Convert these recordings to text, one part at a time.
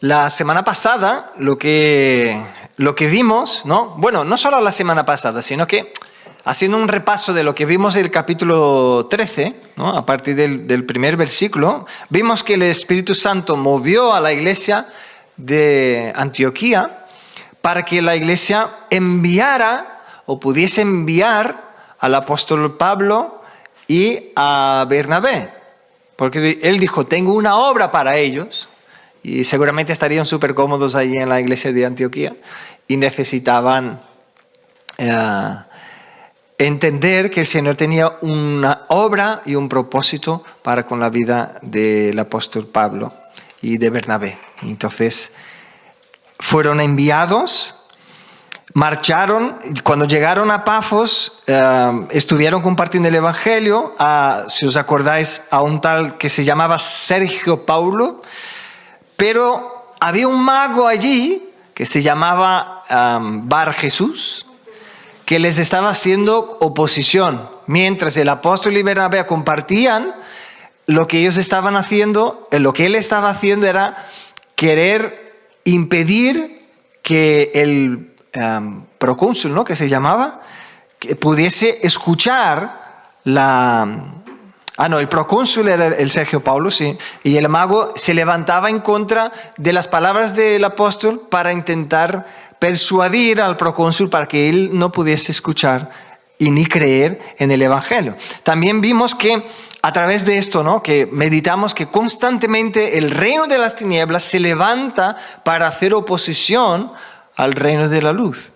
La semana pasada lo que vimos, ¿no? Bueno, no solo la semana pasada, sino que haciendo un repaso de lo que vimos en el capítulo 13, ¿no? A partir del primer versículo, vimos que el Espíritu Santo movió a la iglesia de Antioquía para que la iglesia enviara o pudiese enviar al apóstol Pablo y a Bernabé. Porque él dijo, tengo una obra para ellos. Y seguramente estarían súper cómodos allí en la iglesia de Antioquía y necesitaban entender que el Señor tenía una obra y un propósito para con la vida del apóstol Pablo y de Bernabé. Entonces fueron enviados, marcharon, cuando llegaron a Pafos estuvieron compartiendo el Evangelio, si os acordáis, a un tal que se llamaba Sergio Paulo. Pero había un mago allí que se llamaba Bar Jesús, que les estaba haciendo oposición. Mientras el apóstol y Bernabé compartían, lo que ellos estaban haciendo, lo que él estaba haciendo era querer impedir que el procónsul, ¿no? Que se llamaba, que pudiese escuchar el procónsul era el Sergio Paulo, sí. Y el mago se levantaba en contra de las palabras del apóstol para intentar persuadir al procónsul para que él no pudiese escuchar y ni creer en el Evangelio. También vimos que a través de esto, ¿no? Que meditamos que constantemente el reino de las tinieblas se levanta para hacer oposición al reino de la luz.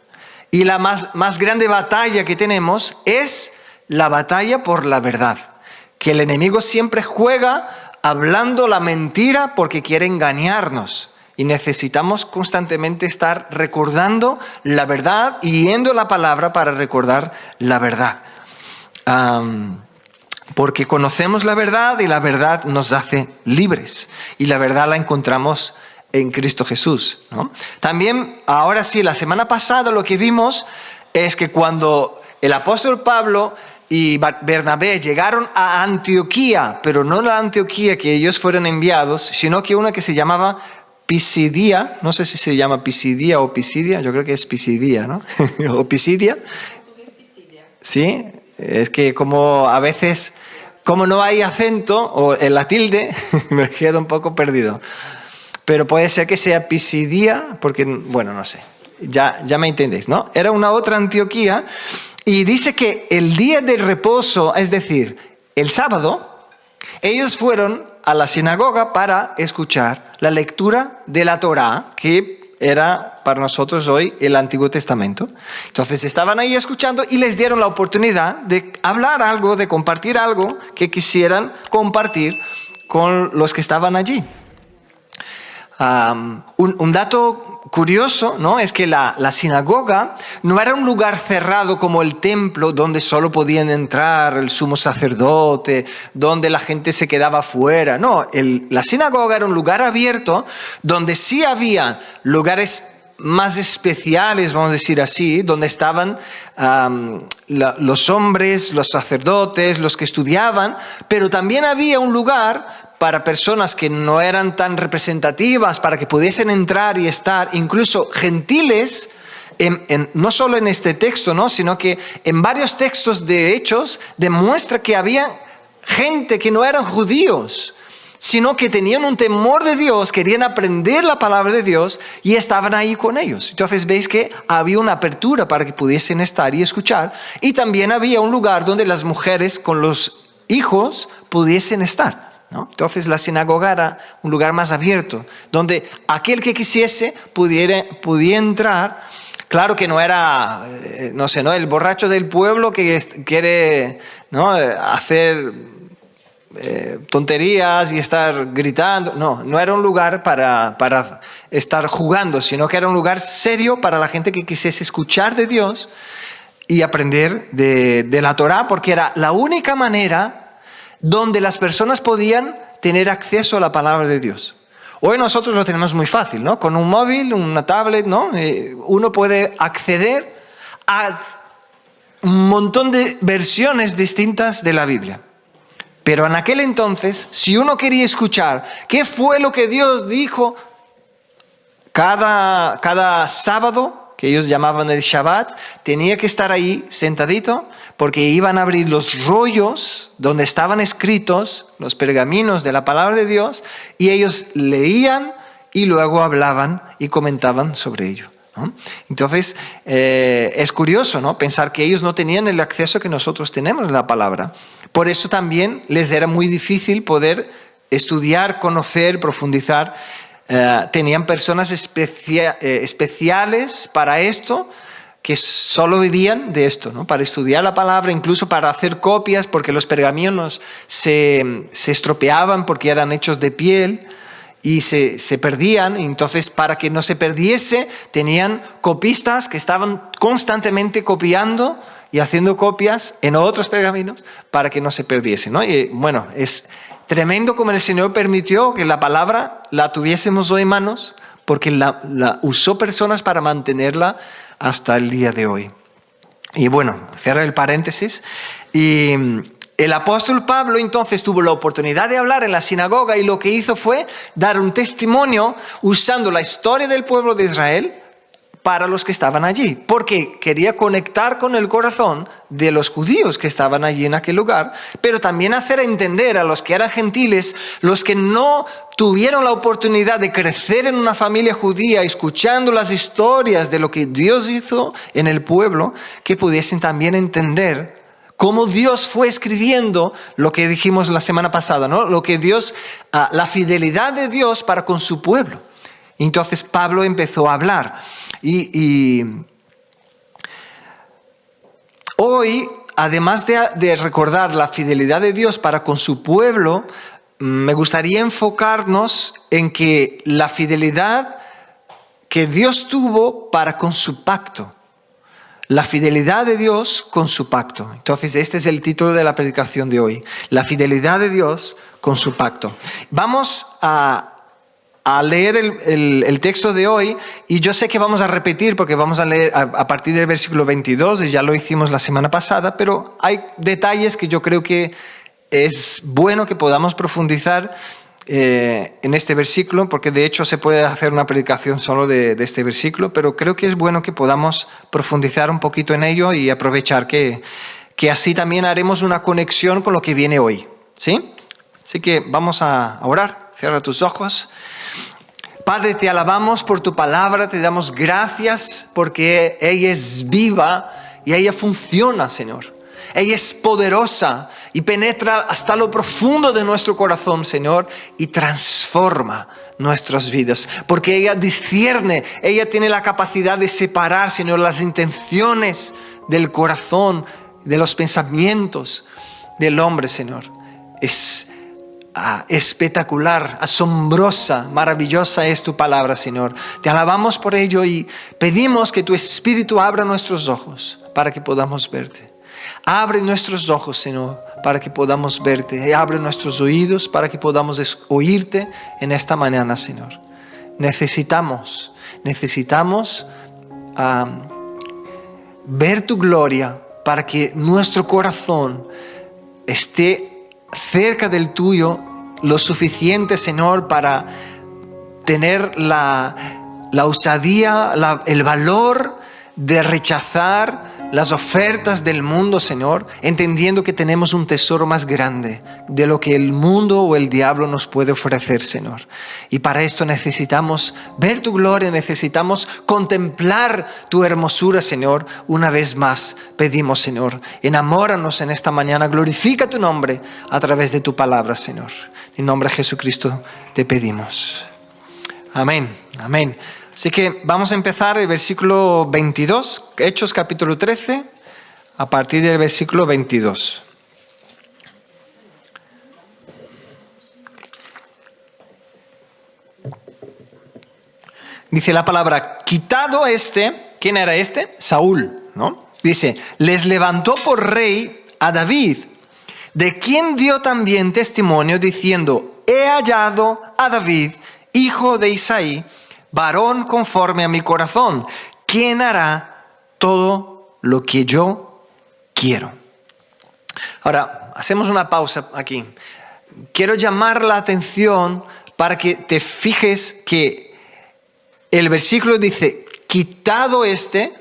Y la más grande batalla que tenemos es la batalla por la verdad. Que el enemigo siempre juega hablando la mentira porque quiere engañarnos. Y necesitamos constantemente estar recordando la verdad y yendo a la palabra para recordar la verdad. Porque conocemos la verdad y la verdad nos hace libres. Y la verdad la encontramos en Cristo Jesús, ¿no? También, ahora sí, la semana pasada lo que vimos es que cuando el apóstol Pablo y Bernabé llegaron a Antioquía, pero no la Antioquía que ellos fueron enviados, sino que una que se llamaba Pisidia, no sé si se llama Pisidia o Pisidia, yo creo que es Pisidia, ¿no? O Pisidia. Sí, es que como a veces, como no hay acento o en la tilde, me quedo un poco perdido. Pero puede ser que sea Pisidia, porque, bueno, no sé, ya me entendéis, ¿no? Era una otra Antioquía. Y dice que el día del reposo, es decir, el sábado, ellos fueron a la sinagoga para escuchar la lectura de la Torá, que era para nosotros hoy el Antiguo Testamento. Entonces estaban ahí escuchando y les dieron la oportunidad de hablar algo, de compartir algo que quisieran compartir con los que estaban allí. Un dato curioso, ¿no? Es que la sinagoga no era un lugar cerrado como el templo donde solo podían entrar el sumo sacerdote, donde la gente se quedaba fuera. No, la sinagoga era un lugar abierto donde sí había lugares más especiales, vamos a decir así, donde estaban los hombres, los sacerdotes, los que estudiaban, pero también había un lugar para personas que no eran tan representativas, para que pudiesen entrar y estar, incluso gentiles, no solo en este texto, ¿no? Sino que en varios textos de Hechos demuestra que había gente que no eran judíos, sino que tenían un temor de Dios, querían aprender la palabra de Dios y estaban ahí con ellos. Entonces veis que había una apertura para que pudiesen estar y escuchar, y también había un lugar donde las mujeres con los hijos pudiesen estar, ¿no? Entonces la sinagoga era un lugar más abierto, donde aquel que quisiese podía entrar. Claro que no era, no sé, ¿no? El borracho del pueblo que quiere, ¿no? Hacer tonterías y estar gritando. No era un lugar para estar jugando, sino que era un lugar serio para la gente que quisiese escuchar de Dios y aprender de la Torá, porque era la única manera donde las personas podían tener acceso a la palabra de Dios. Hoy nosotros lo tenemos muy fácil, ¿no? Con un móvil, una tablet, ¿no? Uno puede acceder a un montón de versiones distintas de la Biblia. Pero en aquel entonces, si uno quería escuchar qué fue lo que Dios dijo cada sábado, que ellos llamaban el Shabbat, tenía que estar ahí sentadito, porque iban a abrir los rollos donde estaban escritos los pergaminos de la palabra de Dios, y ellos leían y luego hablaban y comentaban sobre ello, ¿no? Entonces, es curioso, ¿no? Pensar que ellos no tenían el acceso que nosotros tenemos a la palabra. Por eso también les era muy difícil poder estudiar, conocer, profundizar. Tenían personas especiales para esto, que solo vivían de esto, ¿no? Para estudiar la palabra, incluso para hacer copias, porque los pergaminos se estropeaban porque eran hechos de piel y se perdían. Entonces, para que no se perdiese, tenían copistas que estaban constantemente copiando y haciendo copias en otros pergaminos para que no se perdiese, ¿no? Y bueno, es tremendo como el Señor permitió que la palabra la tuviésemos hoy en manos, porque la usó personas para mantenerla hasta el día de hoy. Y bueno, cierro el paréntesis. Y el apóstol Pablo entonces tuvo la oportunidad de hablar en la sinagoga, y lo que hizo fue dar un testimonio usando la historia del pueblo de Israel para los que estaban allí, porque quería conectar con el corazón de los judíos que estaban allí en aquel lugar, pero también hacer entender a los que eran gentiles, los que no tuvieron la oportunidad de crecer en una familia judía, escuchando las historias de lo que Dios hizo en el pueblo, que pudiesen también entender cómo Dios fue escribiendo lo que dijimos la semana pasada, ¿no? Lo que Dios, la fidelidad de Dios para con su pueblo. Entonces Pablo empezó a hablar. Y hoy, además de recordar la fidelidad de Dios para con su pueblo, me gustaría enfocarnos en que la fidelidad que Dios tuvo para con su pacto. La fidelidad de Dios con su pacto. Entonces, este es el título de la predicación de hoy. La fidelidad de Dios con su pacto. Vamos a leer el texto de hoy, y yo sé que vamos a repetir porque vamos a leer a partir del versículo 22, y ya lo hicimos la semana pasada, pero hay detalles que yo creo que es bueno que podamos profundizar en este versículo, porque de hecho se puede hacer una predicación solo de este versículo, pero creo que es bueno que podamos profundizar un poquito en ello y aprovechar que así también haremos una conexión con lo que viene hoy, ¿sí? Así que vamos a orar. Cierra tus ojos. Padre, te alabamos por tu palabra, te damos gracias porque ella es viva y ella funciona, Señor. Ella es poderosa y penetra hasta lo profundo de nuestro corazón, Señor, y transforma nuestras vidas. Porque ella discierne, ella tiene la capacidad de separar, Señor, las intenciones del corazón, de los pensamientos del hombre, Señor. Es espectacular, asombrosa, maravillosa es tu palabra, Señor. Te alabamos por ello y pedimos que tu Espíritu abra nuestros ojos para que podamos verte. Abre nuestros ojos, Señor, para que podamos verte. Y abre nuestros oídos para que podamos oírte en esta mañana, Señor. Necesitamos ver tu gloria para que nuestro corazón esté cerca del tuyo lo suficiente, Señor, para tener la osadía, el valor de rechazar las ofertas del mundo, Señor, entendiendo que tenemos un tesoro más grande de lo que el mundo o el diablo nos puede ofrecer, Señor. Y para esto necesitamos ver tu gloria, necesitamos contemplar tu hermosura, Señor. Una vez más pedimos, Señor, enamóranos en esta mañana, glorifica tu nombre a través de tu palabra, Señor. En nombre de Jesucristo te pedimos. Amén, amén. Así que vamos a empezar el versículo 22, Hechos capítulo 13, a partir del versículo 22. Dice la palabra, quitado este, ¿quién era este? Saúl, ¿no? Dice, les levantó por rey a David, de quien dio también testimonio diciendo, he hallado a David, hijo de Isaí, varón conforme a mi corazón, quien hará todo lo que yo quiero. Ahora, hacemos una pausa aquí. Quiero llamar la atención para que te fijes que el versículo dice, quitado este,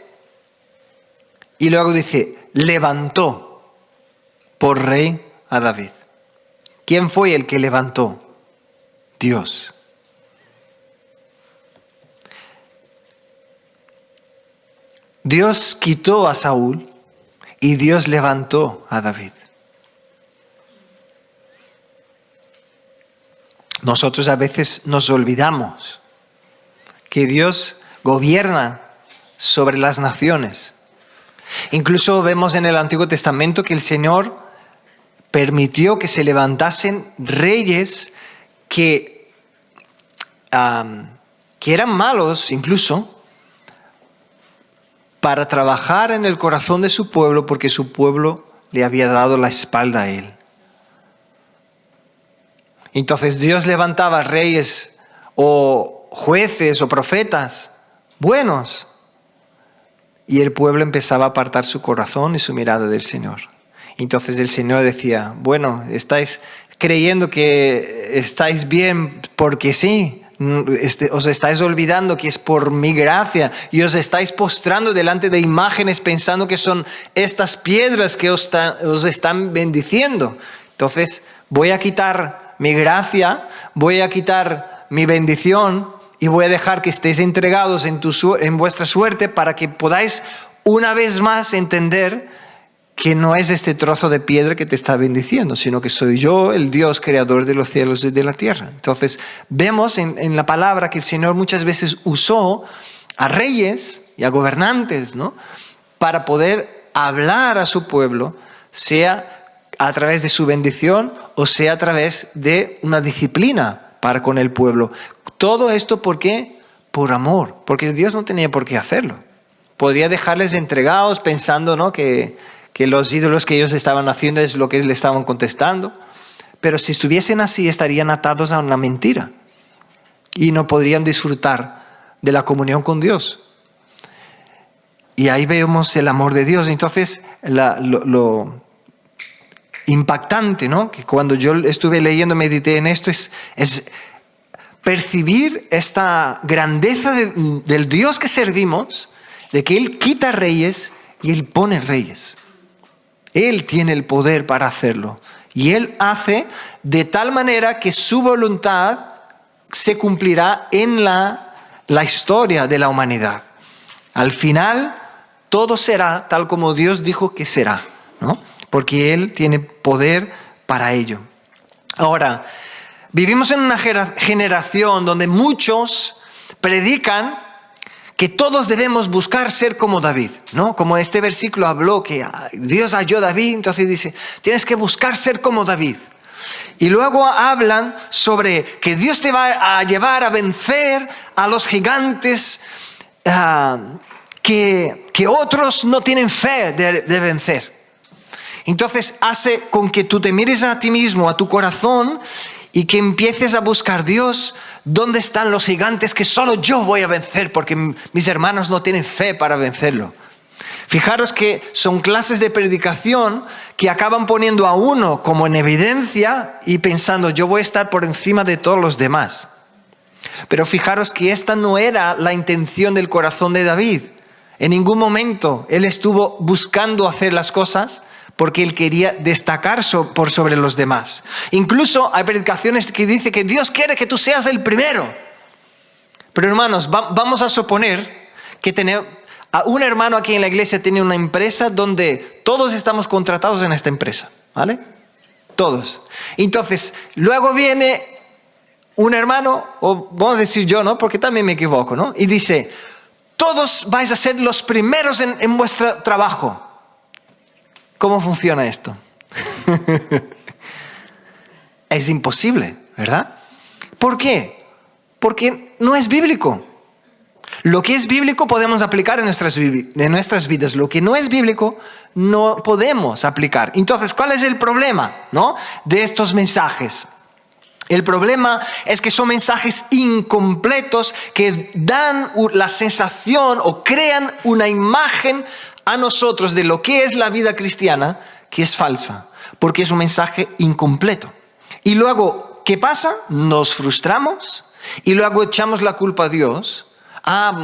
y luego dice, levantó por rey a David. ¿Quién fue el que levantó? Dios. Dios quitó a Saúl y Dios levantó a David. Nosotros a veces nos olvidamos que Dios gobierna sobre las naciones. Incluso vemos en el Antiguo Testamento que el Señor permitió que se levantasen reyes que eran malos incluso para trabajar en el corazón de su pueblo porque su pueblo le había dado la espalda a él. Entonces Dios levantaba reyes o jueces o profetas buenos y el pueblo empezaba a apartar su corazón y su mirada del Señor. Entonces el Señor decía, bueno, estáis creyendo que estáis bien porque sí, os estáis olvidando que es por mi gracia y os estáis postrando delante de imágenes pensando que son estas piedras que os están bendiciendo. Entonces voy a quitar mi gracia, voy a quitar mi bendición y voy a dejar que estéis entregados en vuestra suerte para que podáis una vez más entender que no es este trozo de piedra que te está bendiciendo, sino que soy yo, el Dios creador de los cielos y de la tierra. Entonces vemos en la palabra que el Señor muchas veces usó a reyes y a gobernantes, ¿no?, para poder hablar a su pueblo, sea a través de su bendición o sea a través de una disciplina para con el pueblo. Todo esto, ¿por qué? Por amor, porque Dios no tenía por qué hacerlo. Podría dejarles entregados pensando, ¿no?, que los ídolos que ellos estaban haciendo es lo que le estaban contestando. Pero si estuviesen así, estarían atados a una mentira y no podrían disfrutar de la comunión con Dios. Y ahí vemos el amor de Dios. Entonces, lo impactante, ¿no?, que cuando yo estuve leyendo, medité en esto, es percibir esta grandeza del Dios que servimos, de que Él quita reyes y Él pone reyes. Él tiene el poder para hacerlo. Y Él hace de tal manera que su voluntad se cumplirá en la historia de la humanidad. Al final, todo será tal como Dios dijo que será, ¿no?, porque Él tiene poder para ello. Ahora, vivimos en una generación donde muchos predican que todos debemos buscar ser como David, ¿no? Como este versículo habló, que Dios halló a David, entonces dice, tienes que buscar ser como David. Y luego hablan sobre que Dios te va a llevar a vencer a los gigantes que otros no tienen fe de vencer. Entonces hace con que tú te mires a ti mismo, a tu corazón, y que empieces a buscar, Dios, ¿dónde están los gigantes que solo yo voy a vencer? Porque mis hermanos no tienen fe para vencerlo. Fijaros que son clases de predicación que acaban poniendo a uno como en evidencia y pensando, yo voy a estar por encima de todos los demás. Pero fijaros que esta no era la intención del corazón de David. En ningún momento él estuvo buscando hacer las cosas porque él quería destacar por sobre los demás. Incluso hay predicaciones que dicen que Dios quiere que tú seas el primero. Pero hermanos, vamos a suponer que un hermano aquí en la iglesia tiene una empresa donde todos estamos contratados en esta empresa, ¿vale? Todos. Entonces, luego viene un hermano, o vamos a decir yo, ¿no?, porque también me equivoco, ¿no?, y dice, todos vais a ser los primeros en vuestro trabajo. ¿Cómo funciona esto? Es imposible, ¿verdad? ¿Por qué? Porque no es bíblico. Lo que es bíblico podemos aplicar en nuestras vidas. Lo que no es bíblico no podemos aplicar. Entonces, ¿cuál es el problema, ¿no?, de estos mensajes? El problema es que son mensajes incompletos que dan la sensación o crean una imagen a nosotros de lo que es la vida cristiana que es falsa, porque es un mensaje incompleto. Y luego, ¿qué pasa? Nos frustramos y luego echamos la culpa a Dios.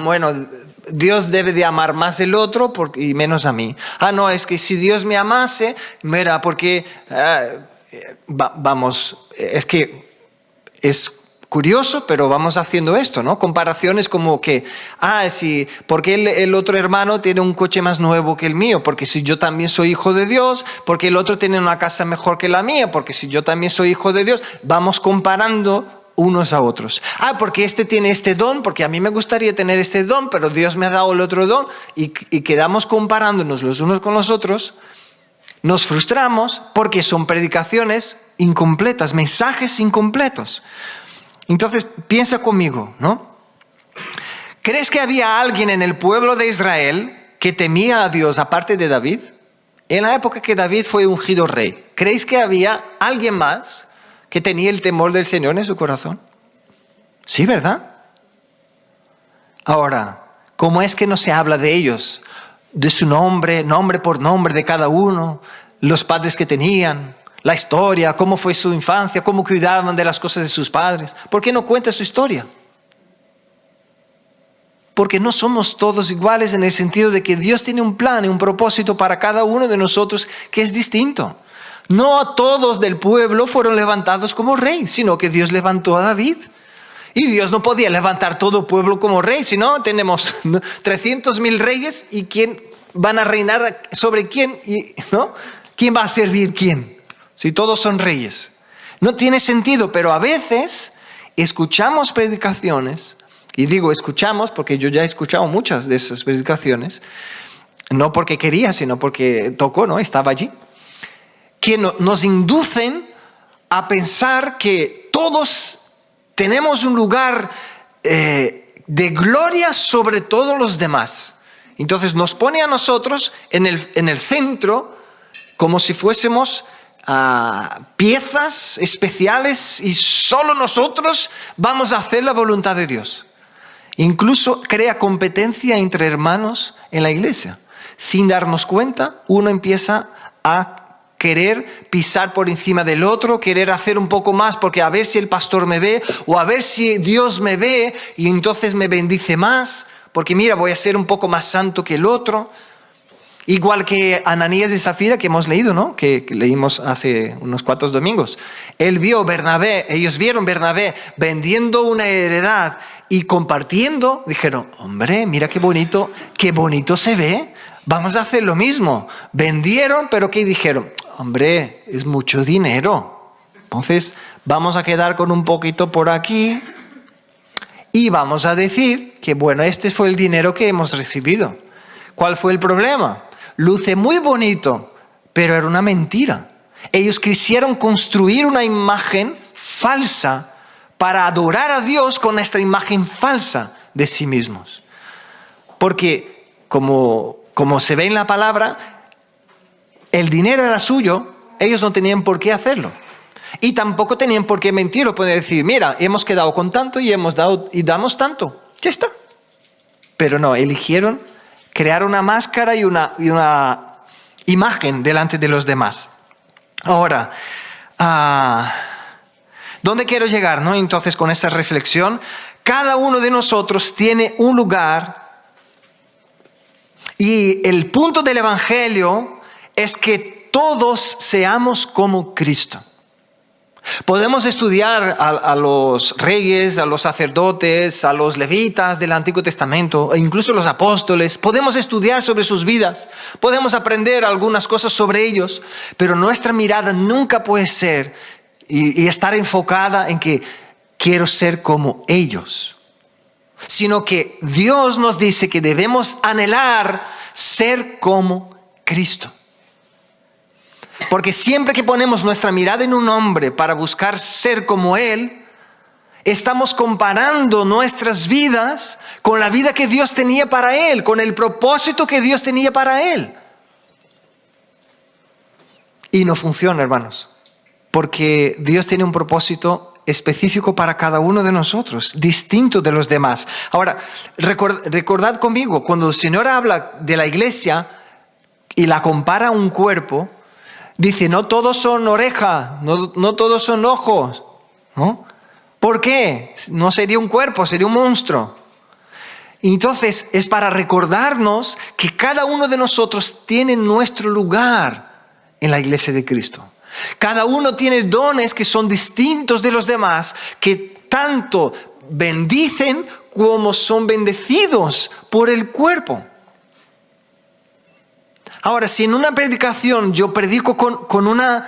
Bueno, Dios debe de amar más el otro y menos a mí. No, es que si Dios me amase, mira, porque es que es curioso, pero vamos haciendo esto, ¿no? Comparaciones como que, sí, porque el otro hermano tiene un coche más nuevo que el mío, porque si yo también soy hijo de Dios, porque el otro tiene una casa mejor que la mía, porque si yo también soy hijo de Dios, vamos comparando unos a otros. Porque este tiene este don, porque a mí me gustaría tener este don, pero Dios me ha dado el otro don, y quedamos comparándonos los unos con los otros. Nos frustramos porque son predicaciones incompletas, mensajes incompletos. Entonces, piensa conmigo, ¿no? ¿Crees que había alguien en el pueblo de Israel que temía a Dios aparte de David? En la época que David fue ungido rey, ¿creéis que había alguien más que tenía el temor del Señor en su corazón? Sí, ¿verdad? Ahora, ¿cómo es que no se habla de ellos? De su nombre, nombre por nombre de cada uno, los padres que tenían, la historia, cómo fue su infancia, cómo cuidaban de las cosas de sus padres. ¿Por qué no cuenta su historia? Porque no somos todos iguales en el sentido de que Dios tiene un plan y un propósito para cada uno de nosotros que es distinto. No todos del pueblo fueron levantados como rey, sino que Dios levantó a David. Y Dios no podía levantar todo el pueblo como rey, sino tenemos 300.000 reyes y ¿quién van a reinar sobre quién? ¿No? ¿Quién va a servir quién? Si todos son reyes. No tiene sentido, pero a veces escuchamos predicaciones, y digo escuchamos porque yo ya he escuchado muchas de esas predicaciones, no porque quería, sino porque tocó, ¿no? Estaba allí, que nos inducen a pensar que todos tenemos un lugar de gloria sobre todos los demás. Entonces nos pone a nosotros en el centro como si fuésemos piezas especiales y solo nosotros vamos a hacer la voluntad de Dios. Incluso crea competencia entre hermanos en la iglesia. Sin darnos cuenta, uno empieza a querer pisar por encima del otro, querer hacer un poco más porque a ver si el pastor me ve o a ver si Dios me ve y entonces me bendice más, porque mira, voy a ser un poco más santo que el otro. Igual que Ananías y Zafira que hemos leído, ¿no? Que leímos hace unos 4 domingos. Ellos vieron Bernabé vendiendo una heredad y compartiendo. Dijeron, hombre, mira qué bonito se ve. Vamos a hacer lo mismo. Vendieron, pero ¿qué dijeron? Hombre, es mucho dinero. Entonces, vamos a quedar con un poquito por aquí y vamos a decir que, bueno, este fue el dinero que hemos recibido. ¿Cuál fue el problema? Luce muy bonito, pero era una mentira. Ellos quisieron construir una imagen falsa para adorar a Dios con esta imagen falsa de sí mismos. Porque, como se ve en la palabra, el dinero era suyo, ellos no tenían por qué hacerlo. Y tampoco tenían por qué mentir o poder decir, mira, hemos quedado con tanto y hemos dado y damos tanto. Ya está. Pero no, eligieron crear una máscara y una imagen delante de los demás. Ahora, ¿dónde quiero llegar, no? Entonces, con esta reflexión, cada uno de nosotros tiene un lugar y el punto del Evangelio es que todos seamos como Cristo. Podemos estudiar a los reyes, a los sacerdotes, a los levitas del Antiguo Testamento, e incluso los apóstoles. Podemos estudiar sobre sus vidas, podemos aprender algunas cosas sobre ellos, pero nuestra mirada nunca puede ser y estar enfocada en que quiero ser como ellos, sino que Dios nos dice que debemos anhelar ser como Cristo. Porque siempre que ponemos nuestra mirada en un hombre para buscar ser como Él, estamos comparando nuestras vidas con la vida que Dios tenía para Él, con el propósito que Dios tenía para Él. Y no funciona, hermanos, porque Dios tiene un propósito específico para cada uno de nosotros, distinto de los demás. Ahora, recordad conmigo, cuando el Señor habla de la iglesia y la compara a un cuerpo, dice, no todos son orejas, no todos son ojos, ¿no? ¿Por qué? No sería un cuerpo, sería un monstruo. Entonces, es para recordarnos que cada uno de nosotros tiene nuestro lugar en la iglesia de Cristo. Cada uno tiene dones que son distintos de los demás, que tanto bendicen como son bendecidos por el cuerpo. Ahora, si en una predicación yo predico con una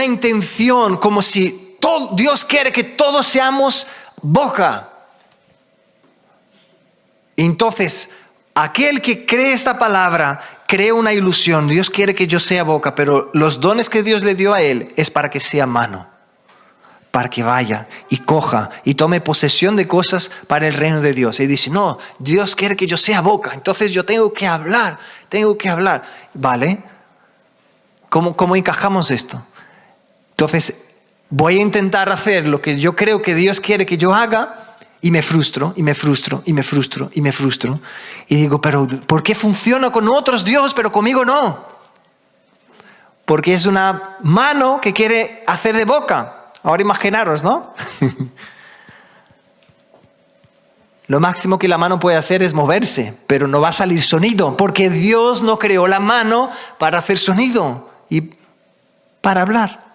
intención como si Dios quiere que todos seamos boca, entonces aquel que cree esta palabra crea una ilusión. Dios quiere que yo sea boca, pero los dones que Dios le dio a él es para que sea mano, para que vaya y coja y tome posesión de cosas para el reino de Dios. Y dice, no, Dios quiere que yo sea boca, entonces yo tengo que hablar. ¿Vale? ¿Cómo encajamos esto? Entonces, voy a intentar hacer lo que yo creo que Dios quiere que yo haga y me frustro. Y digo, pero ¿por qué funciona con otros Dios, pero conmigo no? Porque es una mano que quiere hacer de boca. Ahora imaginaros, ¿no? Lo máximo que la mano puede hacer es moverse, pero no va a salir sonido, porque Dios no creó la mano para hacer sonido y para hablar.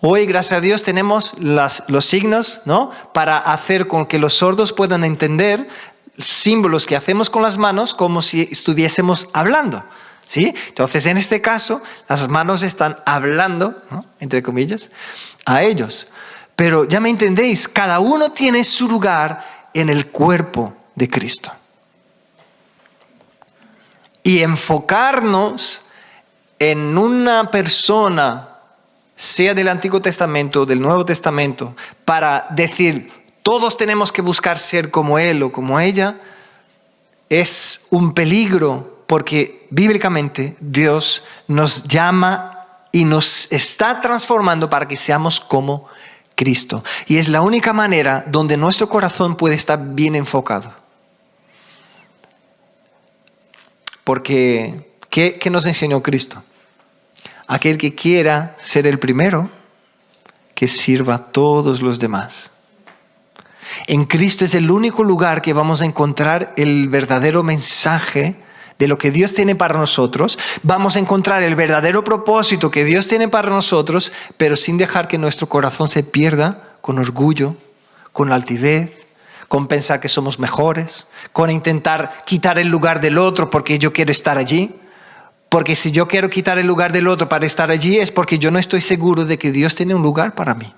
Hoy, gracias a Dios, tenemos los signos, ¿no? Para hacer con que los sordos puedan entender símbolos que hacemos con las manos como si estuviésemos hablando, ¿sí? Entonces, en este caso, las manos están hablando, ¿no? Entre comillas, a ellos. Pero ya me entendéis, cada uno tiene su lugar en el cuerpo de Cristo. Y enfocarnos en una persona, sea del Antiguo Testamento o del Nuevo Testamento, para decir, todos tenemos que buscar ser como él o como ella, es un peligro, porque bíblicamente Dios nos llama y nos está transformando para que seamos como Cristo. Y es la única manera donde nuestro corazón puede estar bien enfocado. Porque, ¿qué nos enseñó Cristo? Aquel que quiera ser el primero, que sirva a todos los demás. En Cristo es el único lugar que vamos a encontrar el verdadero mensaje de lo que Dios tiene para nosotros. Vamos a encontrar el verdadero propósito que Dios tiene para nosotros, pero sin dejar que nuestro corazón se pierda con orgullo, con altivez, con pensar que somos mejores, con intentar quitar el lugar del otro porque yo quiero estar allí. Porque si yo quiero quitar el lugar del otro para estar allí es porque yo no estoy seguro de que Dios tiene un lugar para mí.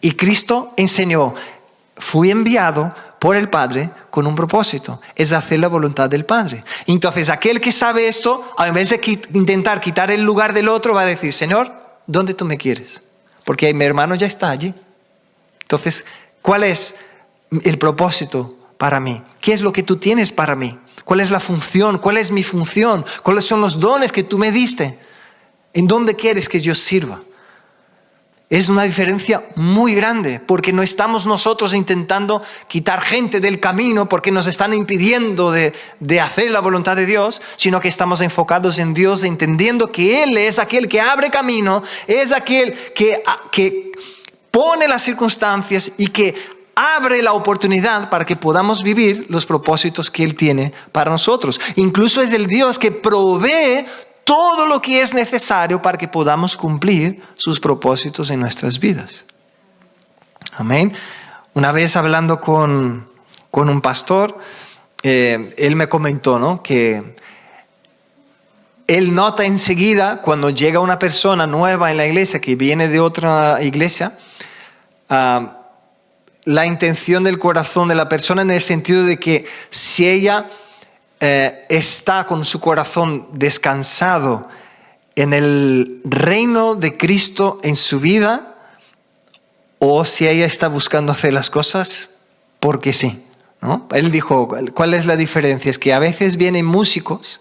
Y Cristo enseñó, fui enviado por el Padre con un propósito, es hacer la voluntad del Padre. Entonces aquel que sabe esto, en vez de intentar quitar el lugar del otro, va a decir, Señor, ¿dónde tú me quieres? Porque mi hermano ya está allí. Entonces, ¿cuál es el propósito para mí? ¿Qué es lo que tú tienes para mí? ¿Cuál es la función? ¿Cuál es mi función? ¿Cuáles son los dones que tú me diste? ¿En dónde quieres que yo sirva? Es una diferencia muy grande, porque no estamos nosotros intentando quitar gente del camino porque nos están impidiendo de hacer la voluntad de Dios, sino que estamos enfocados en Dios, entendiendo que Él es aquel que abre camino, es aquel que pone las circunstancias y que abre la oportunidad para que podamos vivir los propósitos que Él tiene para nosotros. Incluso es el Dios que provee todo lo que es necesario para que podamos cumplir sus propósitos en nuestras vidas. Amén. Una vez hablando con un pastor, él me comentó, ¿no?, que él nota enseguida cuando llega una persona nueva en la iglesia que viene de otra iglesia, la intención del corazón de la persona, en el sentido de que si ella está con su corazón descansado en el reino de Cristo en su vida, o si ella está buscando hacer las cosas porque sí, ¿no? Él dijo, ¿cuál es la diferencia? Es que a veces vienen músicos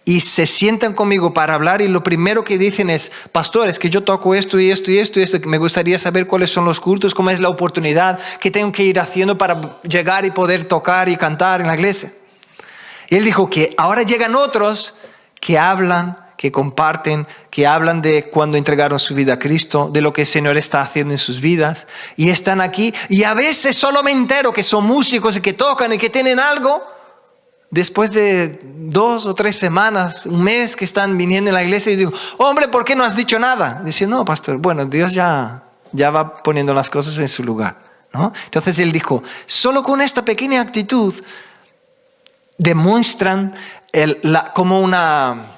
y se sientan conmigo para hablar y lo primero que dicen es, pastor, es que yo toco esto y esto y esto y esto, me gustaría saber cuáles son los cultos, cómo es la oportunidad, qué tengo que ir haciendo para llegar y poder tocar y cantar en la iglesia. Y él dijo que ahora llegan otros que hablan, que comparten, que hablan de cuando entregaron su vida a Cristo, de lo que el Señor está haciendo en sus vidas, y están aquí, y a veces solo me entero que son músicos y que tocan y que tienen algo, después de 2 o 3 semanas, un mes que están viniendo a la iglesia, y digo, hombre, ¿por qué no has dicho nada? Dice, no, pastor, bueno, Dios ya va poniendo las cosas en su lugar, ¿no? Entonces él dijo, solo con esta pequeña actitud demuestran como una...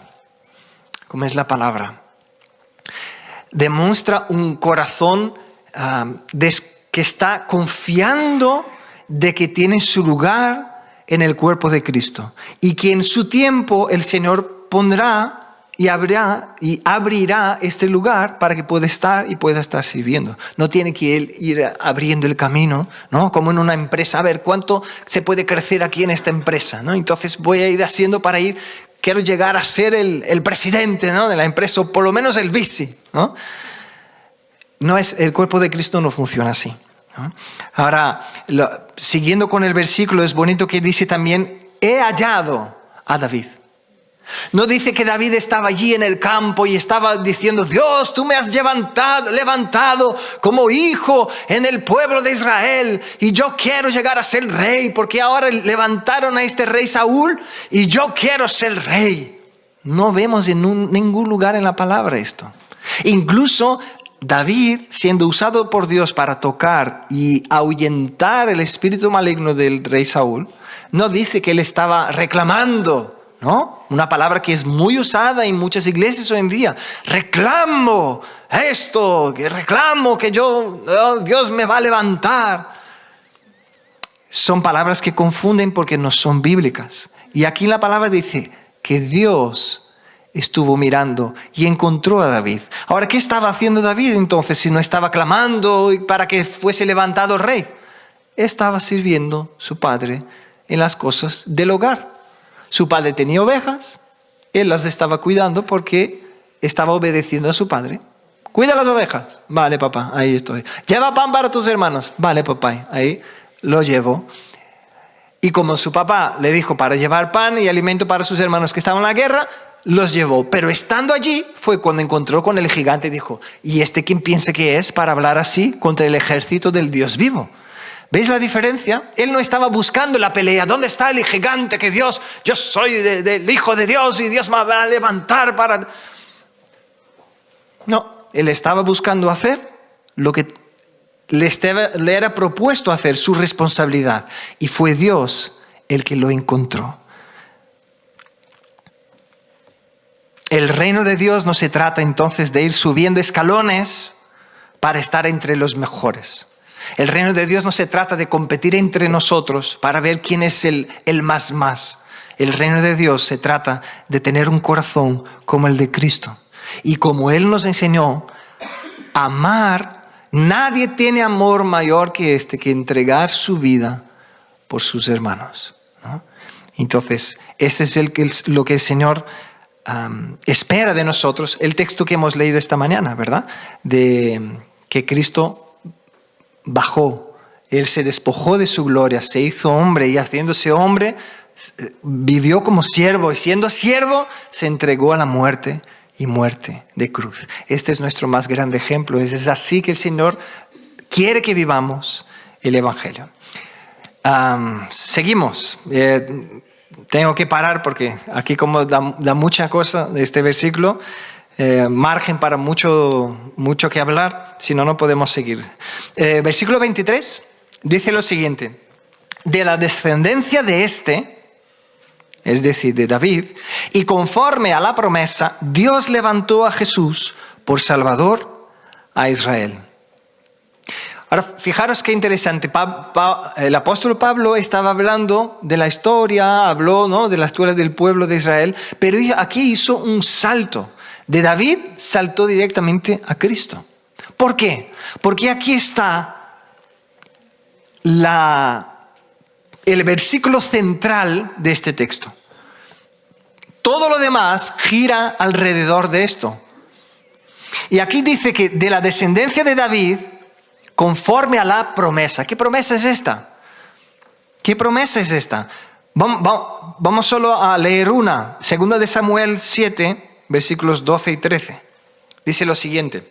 ¿Cómo es la palabra? Demuestra un corazón que está confiando de que tiene su lugar en el cuerpo de Cristo. Y que en su tiempo el Señor pondrá y abrirá este lugar para que pueda estar sirviendo. No tiene que él ir abriendo el camino, ¿no? Como en una empresa. A ver, ¿cuánto se puede crecer aquí en esta empresa, ¿no? Entonces voy a ir haciendo para ir... Quiero llegar a ser el presidente, ¿no?, de la empresa, o por lo menos el vice, ¿no? El cuerpo de Cristo no funciona así, ¿no? Ahora, siguiendo con el versículo, es bonito que dice también, he hallado a David. No dice que David estaba allí en el campo y estaba diciendo, Dios, tú me has levantado como hijo en el pueblo de Israel y yo quiero llegar a ser rey porque ahora levantaron a este rey Saúl y yo quiero ser rey. No vemos en ningún lugar en la palabra esto. Incluso David, siendo usado por Dios para tocar y ahuyentar el espíritu maligno del rey Saúl, no dice que él estaba reclamando, ¿no? Una palabra que es muy usada en muchas iglesias hoy en día. Reclamo esto, reclamo que Dios me va a levantar. Son palabras que confunden porque no son bíblicas. Y aquí la palabra dice que Dios estuvo mirando y encontró a David. Ahora, ¿qué estaba haciendo David entonces si no estaba clamando para que fuese levantado rey? Estaba sirviendo a su padre en las cosas del hogar. Su padre tenía ovejas, él las estaba cuidando porque estaba obedeciendo a su padre. Cuida las ovejas. Vale, papá, ahí estoy. Lleva pan para tus hermanos. Vale, papá, ahí lo llevo. Y como su papá le dijo para llevar pan y alimento para sus hermanos que estaban en la guerra, los llevó. Pero estando allí fue cuando encontró con el gigante y dijo, ¿y este quién piensa que es para hablar así contra el ejército del Dios vivo? ¿Veis la diferencia? Él no estaba buscando la pelea. ¿Dónde está el gigante que Dios, yo soy del Hijo de Dios y Dios me va a levantar para... No, él estaba buscando hacer lo que le era propuesto hacer, su responsabilidad. Y fue Dios el que lo encontró. El reino de Dios no se trata entonces de ir subiendo escalones para estar entre los mejores. El reino de Dios no se trata de competir entre nosotros para ver quién es el más. El reino de Dios se trata de tener un corazón como el de Cristo. Y como Él nos enseñó, amar, nadie tiene amor mayor que que entregar su vida por sus hermanos, ¿no? Entonces, este es lo que el Señor espera de nosotros. El texto que hemos leído esta mañana, ¿verdad? De que Cristo bajó, Él se despojó de su gloria, se hizo hombre y haciéndose hombre, vivió como siervo y siendo siervo se entregó a la muerte y muerte de cruz. Este es nuestro más grande ejemplo. Es así que el Señor quiere que vivamos el Evangelio. Seguimos. Tengo que parar porque aquí como da mucha cosa de este versículo. Margen para mucho que hablar, si no, no podemos seguir. Versículo 23 dice lo siguiente: de la descendencia de es decir, de David, y conforme a la promesa, Dios levantó a Jesús por Salvador a Israel. Ahora, fijaros qué interesante. El apóstol Pablo estaba hablando de la historia, habló, ¿no?, de la historia del pueblo de Israel, pero aquí hizo un salto. De David saltó directamente a Cristo. ¿Por qué? Porque aquí está el versículo central de este texto. Todo lo demás gira alrededor de esto. Y aquí dice que de la descendencia de David, conforme a la promesa. ¿Qué promesa es esta? ¿Qué promesa es esta? Vamos solo a leer una. 2 de Samuel 7, versículos 12 y 13. Dice lo siguiente.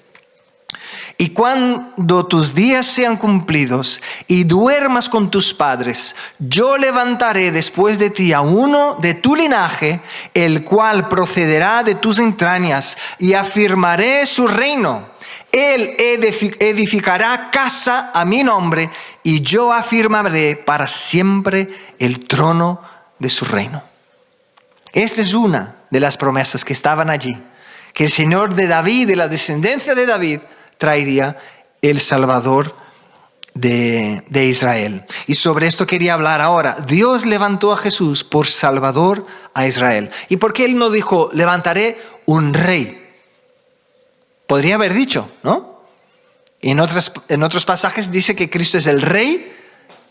Y cuando tus días sean cumplidos y duermas con tus padres, yo levantaré después de ti a uno de tu linaje, el cual procederá de tus entrañas, y afirmaré su reino. Él edificará casa a mi nombre, y yo afirmaré para siempre el trono de su reino. Esta es una de las promesas que estaban allí, que el Señor de David, de la descendencia de David, traería el Salvador de Israel. Y sobre esto quería hablar ahora. Dios levantó a Jesús por Salvador a Israel. ¿Y por qué Él no dijo, levantaré un rey? Podría haber dicho, ¿no? Y en otros pasajes dice que Cristo es el Rey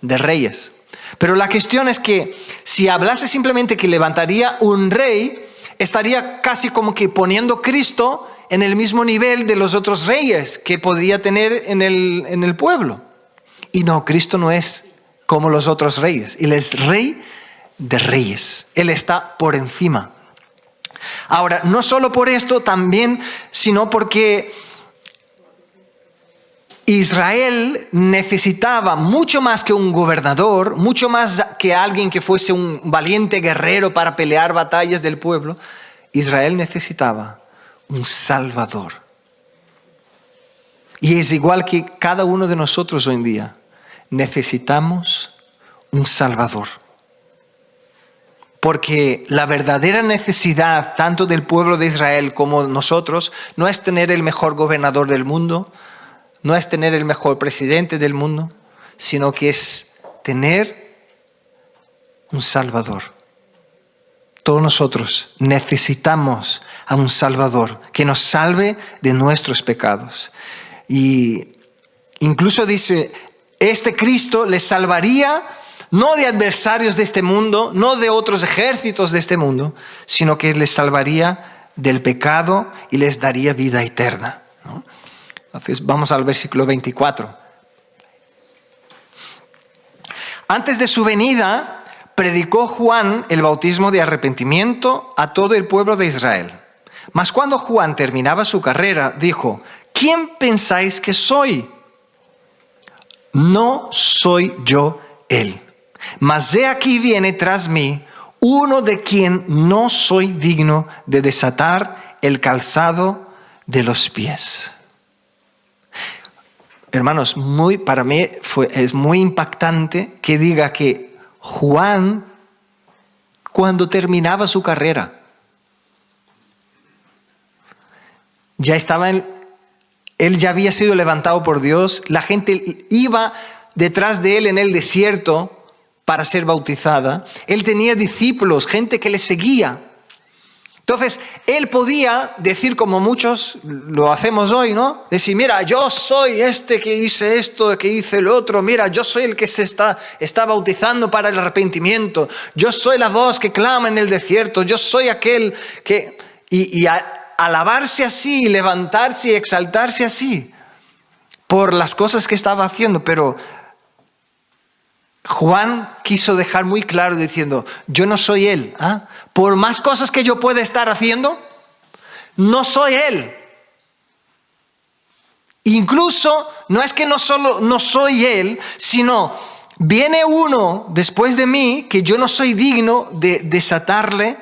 de Reyes. Pero la cuestión es que si hablase simplemente que levantaría un rey, estaría casi como que poniendo Cristo en el mismo nivel de los otros reyes que podía tener en el pueblo. Y no, Cristo no es como los otros reyes. Él es Rey de Reyes. Él está por encima. Ahora, no solo por esto, también, sino porque Israel necesitaba mucho más que un gobernador, mucho más que alguien que fuese un valiente guerrero para pelear batallas del pueblo. Israel necesitaba un Salvador. Y es igual que cada uno de nosotros hoy en día. Necesitamos un Salvador. Porque la verdadera necesidad, tanto del pueblo de Israel como nosotros, no es tener el mejor gobernador del mundo, no es tener el mejor presidente del mundo, sino que es tener un Salvador. Todos nosotros necesitamos a un Salvador que nos salve de nuestros pecados. Y incluso dice, este Cristo les salvaría no de adversarios de este mundo, no de otros ejércitos de este mundo, sino que les salvaría del pecado y les daría vida eterna, ¿no? Entonces vamos al versículo 24. Antes de su venida, predicó Juan el bautismo de arrepentimiento a todo el pueblo de Israel. Mas cuando Juan terminaba su carrera, dijo, ¿quién pensáis que soy? No soy yo él. Mas he aquí viene tras mí uno de quien no soy digno de desatar el calzado de los pies. Hermanos, para mí es muy impactante que diga que Juan, cuando terminaba su carrera, ya estaba él ya había sido levantado por Dios, la gente iba detrás de él en el desierto para ser bautizada, él tenía discípulos, gente que le seguía. Entonces, él podía decir, como muchos lo hacemos hoy, ¿no? Decir, mira, yo soy este que hice esto, que hice el otro. Mira, yo soy el que se está bautizando para el arrepentimiento. Yo soy la voz que clama en el desierto. Yo soy aquel que... Y alabarse así, levantarse y exaltarse así por las cosas que estaba haciendo. Pero Juan quiso dejar muy claro diciendo, yo no soy él. Por más cosas que yo pueda estar haciendo, no soy él. Incluso no es que no solo no soy él, sino viene uno después de mí que yo no soy digno de desatarle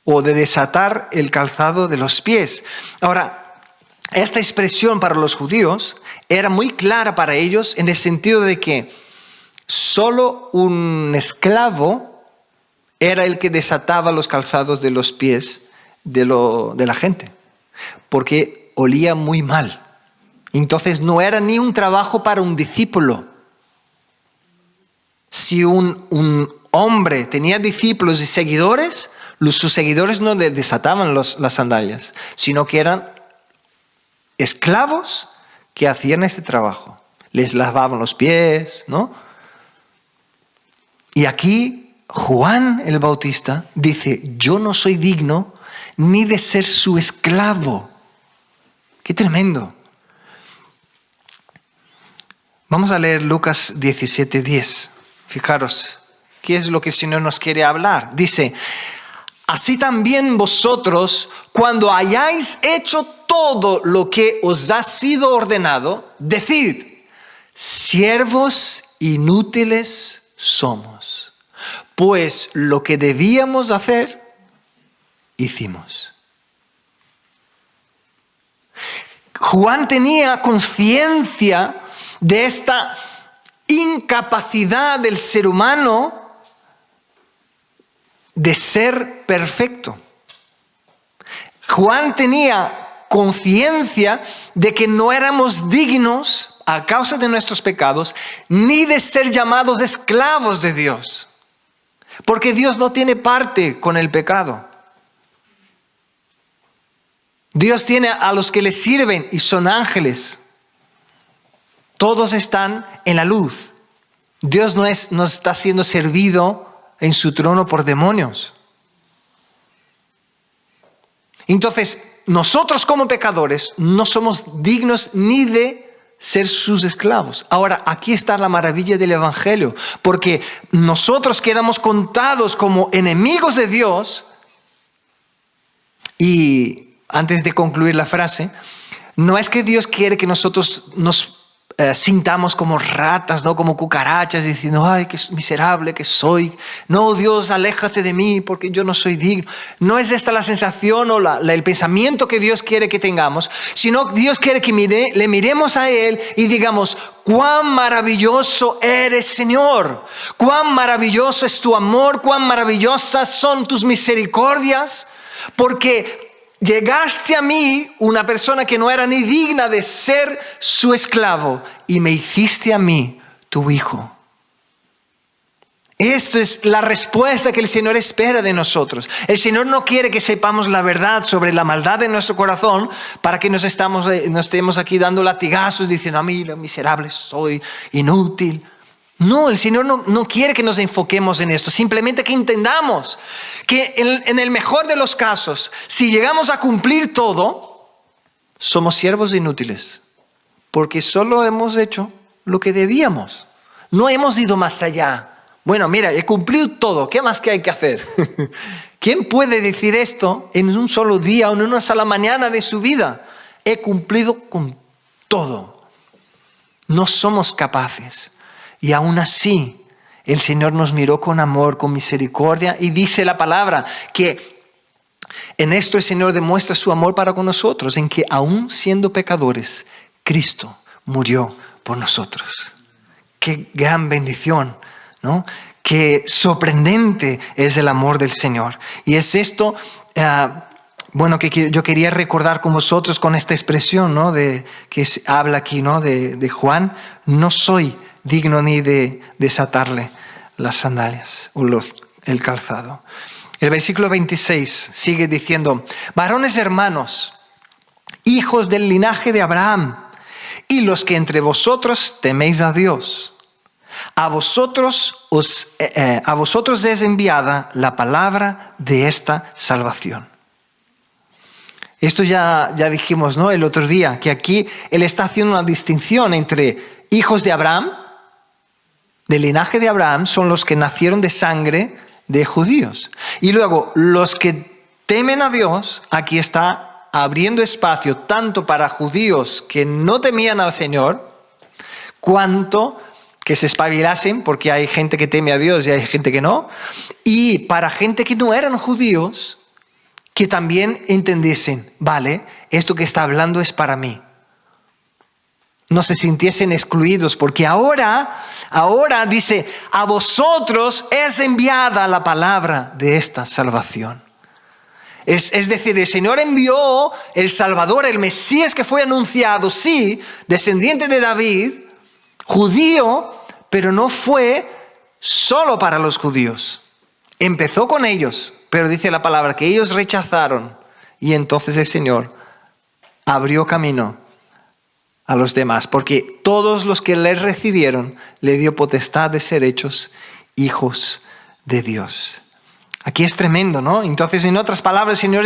o de desatar el calzado de los pies. Ahora, esta expresión para los judíos era muy clara para ellos en el sentido de que solo un esclavo era el que desataba los calzados de los pies de la gente, porque olía muy mal. Entonces no era ni un trabajo para un discípulo. Si un hombre tenía discípulos y seguidores, sus seguidores no le desataban las sandalias, sino que eran esclavos que hacían este trabajo. Les lavaban los pies, ¿no? Y aquí Juan el Bautista dice, yo no soy digno ni de ser su esclavo. ¡Qué tremendo! Vamos a leer Lucas 17:10. Fijaros, ¿qué es lo que el Señor nos quiere hablar? Dice, así también vosotros, cuando hayáis hecho todo lo que os ha sido ordenado, decid, siervos inútiles somos, pues lo que debíamos hacer, hicimos. Juan tenía conciencia de esta incapacidad del ser humano de ser perfecto. Juan tenía conciencia de que no éramos dignos a causa de nuestros pecados, ni de ser llamados esclavos de Dios. Porque Dios no tiene parte con el pecado. Dios tiene a los que le sirven y son ángeles. Todos están en la luz. Dios no está siendo servido en su trono por demonios. Entonces, nosotros como pecadores no somos dignos ni de ser sus esclavos. Ahora, aquí está la maravilla del Evangelio, porque nosotros que éramos contados como enemigos de Dios, y antes de concluir la frase, no es que Dios quiere que nosotros nos sintamos como ratas, ¿no? Como cucarachas, diciendo, ay, qué miserable que soy. No, Dios, aléjate de mí porque yo no soy digno. No es esta la sensación o el pensamiento que Dios quiere que tengamos, sino Dios quiere que le miremos a Él y digamos, cuán maravilloso eres, Señor. Cuán maravilloso es tu amor, cuán maravillosas son tus misericordias, porque llegaste a mí, una persona que no era ni digna de ser su esclavo, y me hiciste a mí tu hijo. Esto es la respuesta que el Señor espera de nosotros. El Señor no quiere que sepamos la verdad sobre la maldad de nuestro corazón para que nos estemos aquí dando latigazos diciendo, a mí lo miserable soy, inútil. No, el Señor no quiere que nos enfoquemos en esto, simplemente que entendamos que en el mejor de los casos, si llegamos a cumplir todo, somos siervos inútiles, porque solo hemos hecho lo que debíamos, no hemos ido más allá. Bueno, mira, he cumplido todo, ¿qué más que hay que hacer? ¿Quién puede decir esto en un solo día o en una sola mañana de su vida? He cumplido con todo. No somos capaces. Y aún así, el Señor nos miró con amor, con misericordia, y dice la palabra que en esto el Señor demuestra su amor para con nosotros, en que aún siendo pecadores, Cristo murió por nosotros. Qué gran bendición, ¿no? Qué sorprendente es el amor del Señor. Y es esto, que yo quería recordar con vosotros con esta expresión, ¿no? Que habla aquí, ¿no? de Juan, no soy digno ni de desatarle las sandalias o el calzado. El versículo 26 sigue diciendo, varones hermanos, hijos del linaje de Abraham, y los que entre vosotros teméis a Dios, a vosotros es enviada la palabra de esta salvación. Esto ya dijimos, ¿no? El otro día, que aquí él está haciendo una distinción entre hijos de Abraham, del linaje de Abraham, son los que nacieron de sangre de judíos. Y luego, los que temen a Dios, aquí está abriendo espacio tanto para judíos que no temían al Señor, cuanto que se espabilasen, porque hay gente que teme a Dios y hay gente que no, y para gente que no eran judíos, que también entendiesen, vale, esto que está hablando es para mí. No se sintiesen excluidos, porque ahora dice, a vosotros es enviada la palabra de esta salvación. Es decir, el Señor envió el Salvador, el Mesías que fue anunciado, sí, descendiente de David, judío, pero no fue solo para los judíos. Empezó con ellos, pero dice la palabra que ellos rechazaron, y entonces el Señor abrió camino a los demás, porque todos los que le recibieron le dio potestad de ser hechos hijos de Dios. Aquí es tremendo, ¿no? Entonces, en otras palabras, el Señor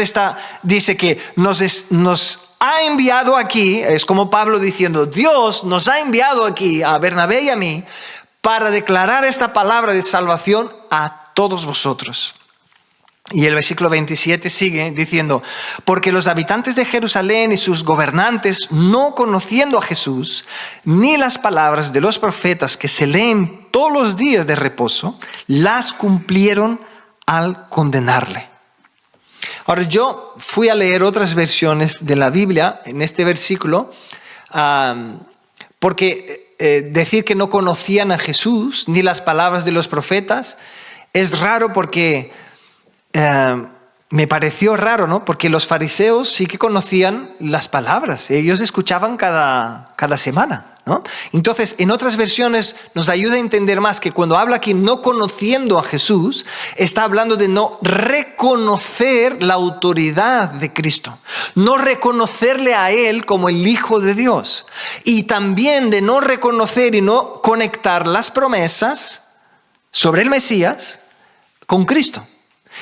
dice que nos ha enviado aquí, es como Pablo diciendo, Dios nos ha enviado aquí, a Bernabé y a mí, para declarar esta palabra de salvación a todos vosotros. Y el versículo 27 sigue diciendo, porque los habitantes de Jerusalén y sus gobernantes, no conociendo a Jesús, ni las palabras de los profetas que se leen todos los días de reposo, las cumplieron al condenarle. Ahora, yo fui a leer otras versiones de la Biblia en este versículo, porque decir que no conocían a Jesús ni las palabras de los profetas es raro, porque me pareció raro, ¿no? Porque los fariseos sí que conocían las palabras, ellos escuchaban cada semana, ¿no? Entonces, en otras versiones nos ayuda a entender más que cuando habla aquí no conociendo a Jesús, está hablando de no reconocer la autoridad de Cristo, no reconocerle a Él como el Hijo de Dios, y también de no reconocer y no conectar las promesas sobre el Mesías con Cristo.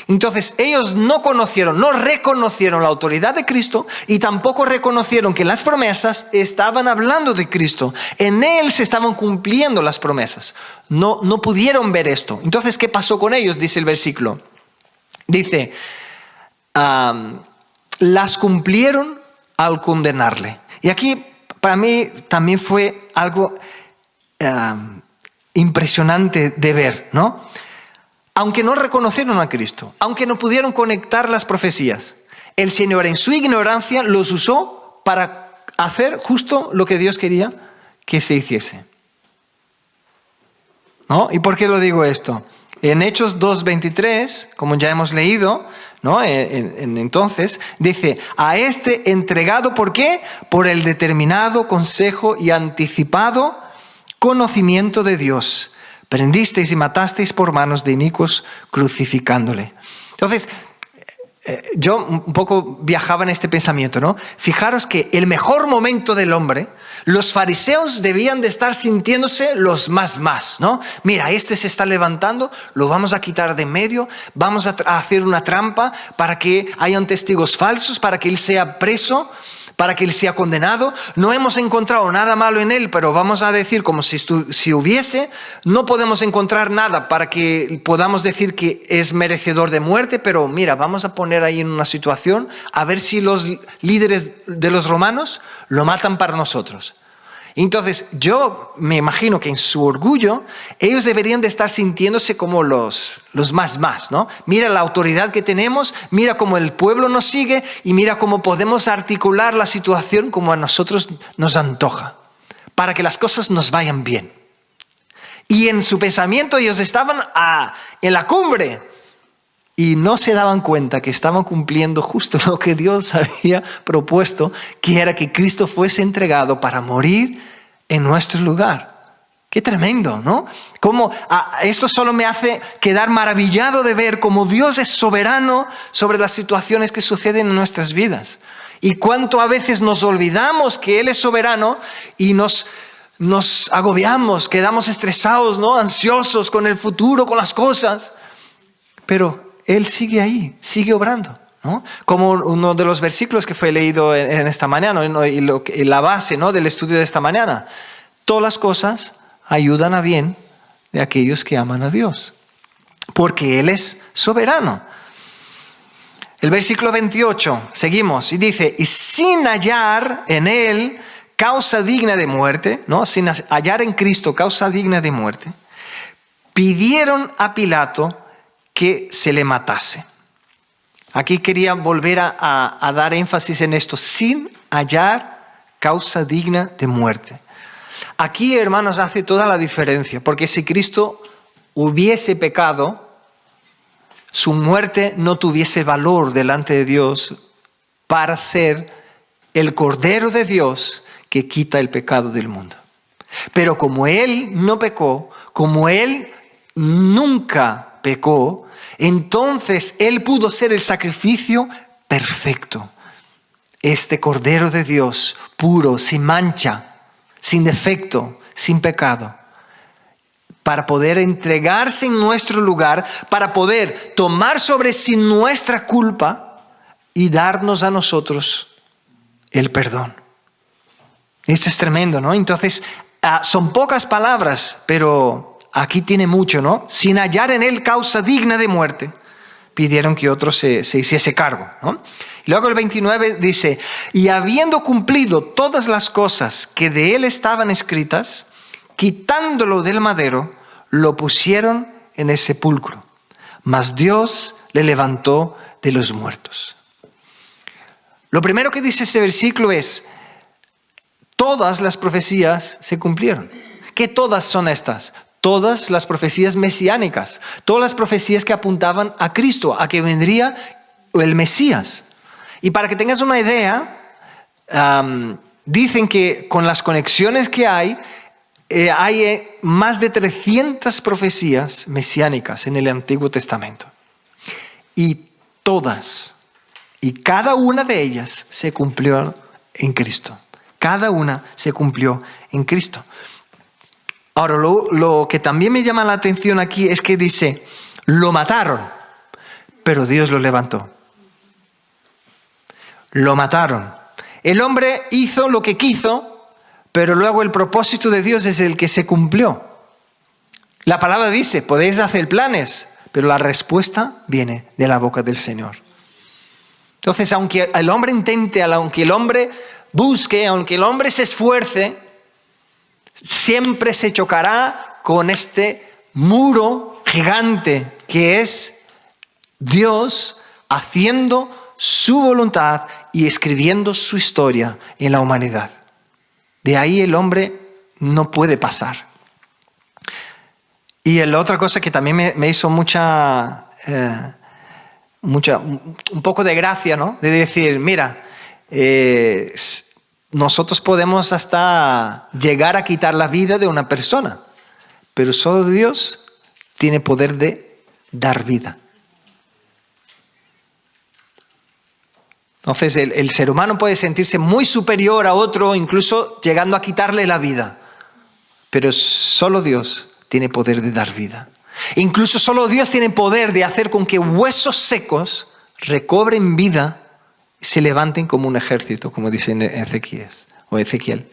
Entonces ellos no reconocieron la autoridad de Cristo, y tampoco reconocieron que las promesas estaban hablando de Cristo. En Él se estaban cumpliendo las promesas. No pudieron ver esto. Entonces, ¿qué pasó con ellos? Dice el versículo. Dice, las cumplieron al condenarle. Y aquí para mí también fue algo impresionante de ver, ¿no? Aunque no reconocieron a Cristo, aunque no pudieron conectar las profecías, el Señor en su ignorancia los usó para hacer justo lo que Dios quería que se hiciese, ¿no? ¿Y por qué lo digo esto? En Hechos 2:23, como ya hemos leído, ¿no? Entonces, dice, a este entregado, ¿por qué? Por el determinado consejo y anticipado conocimiento de Dios. Prendisteis y matasteis por manos de inicuos, crucificándole. Entonces, yo un poco viajaba en este pensamiento, ¿no? Fijaros que el mejor momento del hombre, los fariseos debían de estar sintiéndose los más, ¿no? Mira, este se está levantando, lo vamos a quitar de medio, vamos a hacer una trampa para que hayan testigos falsos, para que él sea preso, para que él sea condenado. No hemos encontrado nada malo en él, pero vamos a decir como si hubiese. No podemos encontrar nada para que podamos decir que es merecedor de muerte, pero mira, vamos a poner ahí en una situación a ver si los líderes de los romanos lo matan para nosotros. Entonces, yo me imagino que en su orgullo, ellos deberían de estar sintiéndose como los más, ¿no? Mira la autoridad que tenemos, mira cómo el pueblo nos sigue y mira cómo podemos articular la situación como a nosotros nos antoja, para que las cosas nos vayan bien. Y en su pensamiento ellos estaban en la cumbre y no se daban cuenta que estaban cumpliendo justo lo que Dios había propuesto, que era que Cristo fuese entregado para morir en nuestro lugar. Qué tremendo, ¿no? Como esto solo me hace quedar maravillado de ver cómo Dios es soberano sobre las situaciones que suceden en nuestras vidas. Y cuánto a veces nos olvidamos que Él es soberano y nos agobiamos, quedamos estresados, ¿no? Ansiosos con el futuro, con las cosas. Pero Él sigue ahí, sigue obrando, ¿no? Como uno de los versículos que fue leído en esta mañana, ¿no? Y la base, ¿no? del estudio de esta mañana. Todas las cosas ayudan a bien de aquellos que aman a Dios, porque Él es soberano. El versículo 28, seguimos, y dice, y sin hallar en Él causa digna de muerte, ¿no? Sin hallar en Cristo causa digna de muerte, pidieron a Pilato que se le matase. Aquí quería volver a dar énfasis en esto, sin hallar causa digna de muerte. Aquí, hermanos, hace toda la diferencia, porque si Cristo hubiese pecado, su muerte no tuviese valor delante de Dios para ser el Cordero de Dios que quita el pecado del mundo. Pero como Él no pecó, como Él nunca pecó, entonces Él pudo ser el sacrificio perfecto. Este Cordero de Dios, puro, sin mancha, sin defecto, sin pecado. para poder entregarse en nuestro lugar, para poder tomar sobre sí nuestra culpa y darnos a nosotros el perdón. Esto es tremendo, ¿no? Entonces, son pocas palabras, pero aquí tiene mucho, ¿no? Sin hallar en él causa digna de muerte, pidieron que otro se hiciese cargo, ¿no? Luego el 29 dice, y habiendo cumplido todas las cosas que de él estaban escritas, quitándolo del madero, lo pusieron en el sepulcro. Mas Dios le levantó de los muertos. Lo primero que dice este versículo es, todas las profecías se cumplieron. ¿Qué todas son estas? Todas las profecías mesiánicas, todas las profecías que apuntaban a Cristo, a que vendría el Mesías. Y para que tengas una idea, dicen que con las conexiones que hay más de 300 profecías mesiánicas en el Antiguo Testamento. Y todas, y cada una de ellas se cumplió en Cristo. Cada una se cumplió en Cristo. Ahora, lo que también me llama la atención aquí es que dice, lo mataron, pero Dios lo levantó. Lo mataron. El hombre hizo lo que quiso, pero luego el propósito de Dios es el que se cumplió. La palabra dice, podéis hacer planes, pero la respuesta viene de la boca del Señor. Entonces, aunque el hombre intente, aunque el hombre busque, aunque el hombre se esfuerce, siempre se chocará con este muro gigante que es Dios haciendo su voluntad y escribiendo su historia en la humanidad. De ahí el hombre no puede pasar. Y la otra cosa que también me hizo un poco de gracia, ¿no? De decir, mira, nosotros podemos hasta llegar a quitar la vida de una persona, pero solo Dios tiene poder de dar vida. Entonces el ser humano puede sentirse muy superior a otro, incluso llegando a quitarle la vida. Pero solo Dios tiene poder de dar vida. Incluso solo Dios tiene poder de hacer con que huesos secos recobren vida y se levanten como un ejército, como dice en Ezequiel.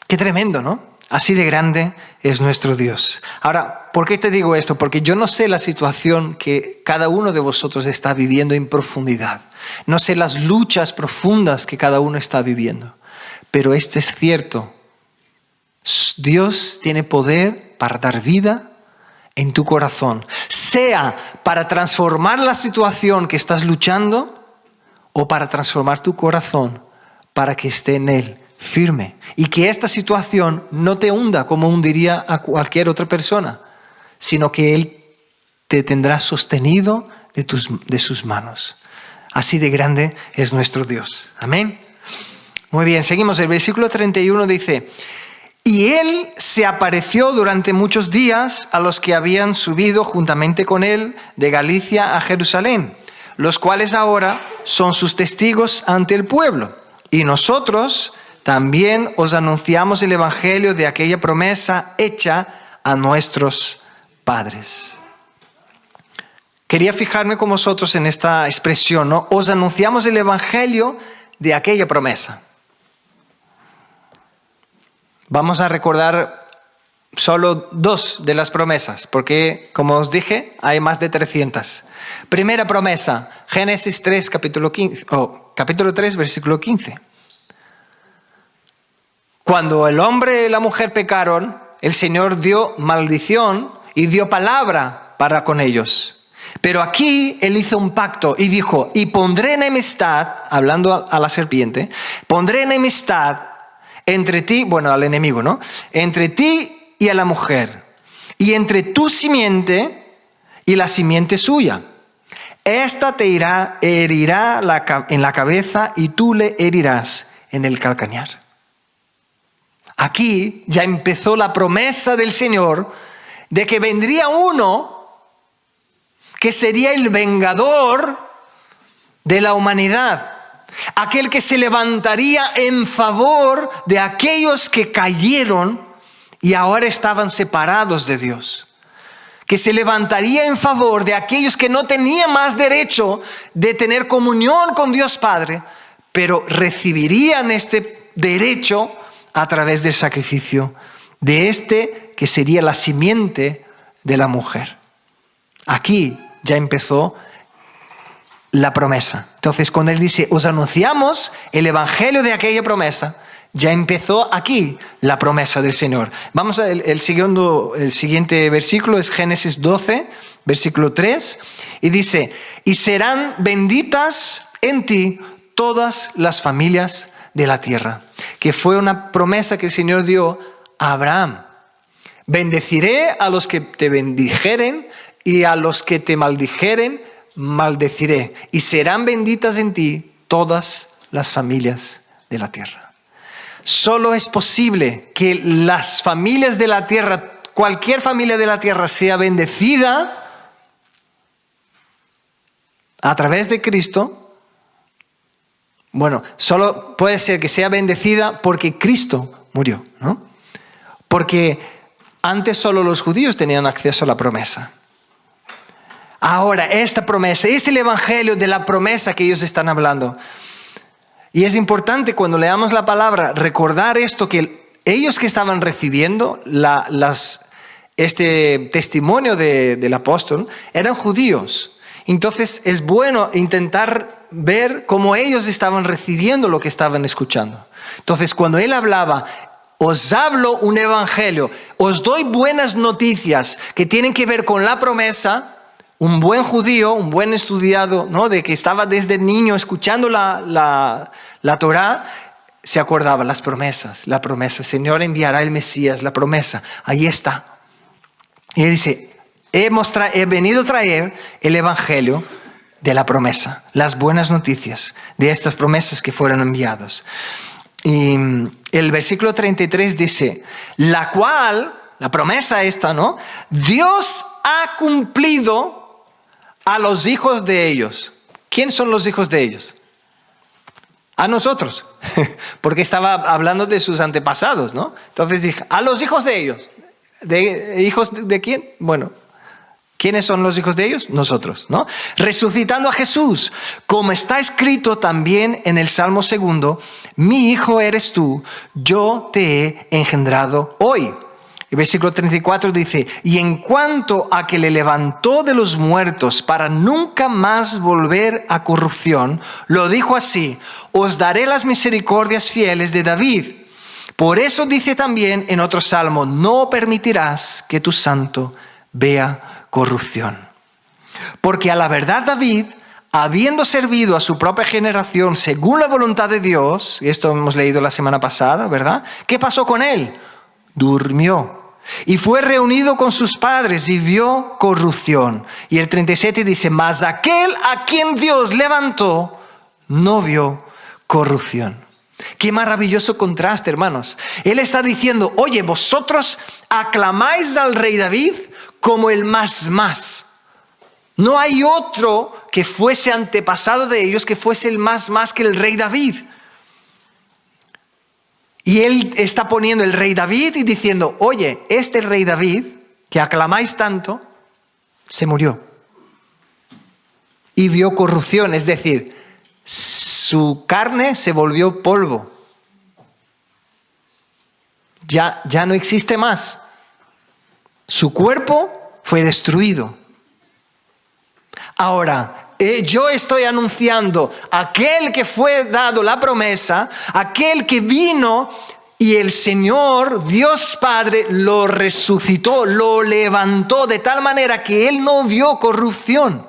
Qué tremendo, ¿no? Así de grande es nuestro Dios. Ahora, ¿por qué te digo esto? Porque yo no sé la situación que cada uno de vosotros está viviendo en profundidad. No sé las luchas profundas que cada uno está viviendo. Pero esto es cierto. Dios tiene poder para dar vida en tu corazón. Sea para transformar la situación que estás luchando o para transformar tu corazón para que esté en Él firme. Y que esta situación no te hunda como hundiría a cualquier otra persona, sino que Él te tendrá sostenido de sus manos. Así de grande es nuestro Dios. Amén. Muy bien, seguimos. El versículo 31 dice, y Él se apareció durante muchos días a los que habían subido juntamente con Él de Galicia a Jerusalén, los cuales ahora son sus testigos ante el pueblo. Y nosotros también os anunciamos el evangelio de aquella promesa hecha a nuestros padres. Quería fijarme con vosotros en esta expresión, ¿no? Os anunciamos el evangelio de aquella promesa. Vamos a recordar solo 2 de las promesas, porque, como os dije, hay más de 300. Primera promesa, Génesis 3, capítulo 3, versículo 15. Cuando el hombre y la mujer pecaron, el Señor dio maldición y dio palabra para con ellos. Pero aquí Él hizo un pacto y dijo, y pondré enemistad, hablando a la serpiente, pondré enemistad entre ti, bueno, al enemigo, ¿no? Entre ti y a la mujer, y entre tu simiente y la simiente suya. Esta te herirá en la cabeza y tú le herirás en el calcañar. Aquí ya empezó la promesa del Señor de que vendría uno que sería el vengador de la humanidad. Aquel que se levantaría en favor de aquellos que cayeron y ahora estaban separados de Dios, que se levantaría en favor de aquellos que no tenían más derecho de tener comunión con Dios Padre, pero recibirían este derecho a través del sacrificio de este que sería la simiente de la mujer. Aquí ya empezó la promesa. Entonces, cuando él dice, os anunciamos el evangelio de aquella promesa, ya empezó aquí la promesa del Señor. Vamos a el siguiente versículo, es Génesis 12, versículo 3, y dice, y serán benditas en ti todas las familias de la tierra, que fue una promesa que el Señor dio a Abraham. Bendeciré a los que te bendijeren y a los que te maldijeren, maldeciré. Y serán benditas en ti todas las familias de la tierra. Solo es posible que las familias de la tierra, cualquier familia de la tierra sea bendecida a través de Cristo. Bueno, solo puede ser que sea bendecida porque Cristo murió, ¿no? Porque antes solo los judíos tenían acceso a la promesa. Ahora, esta promesa, este es el evangelio de la promesa que ellos están hablando. Y es importante cuando leamos la palabra recordar esto, que ellos que estaban recibiendo este testimonio del apóstol eran judíos. Entonces es bueno intentar ver cómo ellos estaban recibiendo lo que estaban escuchando. Entonces cuando él hablaba, os hablo un evangelio, os doy buenas noticias que tienen que ver con la promesa. Un buen judío, un buen estudiado, ¿no? De que estaba desde niño escuchando la Torá, se acordaba las promesas, la promesa. El Señor enviará el Mesías, la promesa. Ahí está. Y él dice, he venido a traer el evangelio de la promesa, las buenas noticias de estas promesas que fueron enviadas. Y el versículo 33 dice, la cual, la promesa esta, ¿no? Dios ha cumplido a los hijos de ellos. ¿Quién son los hijos de ellos? A nosotros. Porque estaba hablando de sus antepasados, ¿no? Entonces dije, a los hijos de ellos. ¿Hijos de quién? Bueno, ¿quiénes son los hijos de ellos? Nosotros, ¿no? Resucitando a Jesús, como está escrito también en el Salmo 2, mi hijo eres tú, yo te he engendrado hoy. El versículo 34 dice, y en cuanto a que le levantó de los muertos para nunca más volver a corrupción, lo dijo así, os daré las misericordias fieles de David. Por eso dice también en otro salmo, no permitirás que tu santo vea corrupción. Porque a la verdad David, habiendo servido a su propia generación según la voluntad de Dios, y esto hemos leído la semana pasada, ¿verdad? ¿Qué pasó con él? Durmió y fue reunido con sus padres y vio corrupción. Y el 37 dice, mas aquel a quien Dios levantó no vio corrupción. Qué maravilloso contraste, hermanos. Él está diciendo, oye, vosotros aclamáis al rey David como el más. No hay otro que fuese antepasado de ellos que fuese el más que el rey David. Y él está poniendo el rey David y diciendo, oye, este rey David, que aclamáis tanto, se murió. Y vio corrupción, es decir, su carne se volvió polvo. Ya no existe más. Su cuerpo fue destruido. Ahora, yo estoy anunciando aquel que fue dado la promesa, aquel que vino y el Señor, Dios Padre, lo resucitó, lo levantó de tal manera que él no vio corrupción.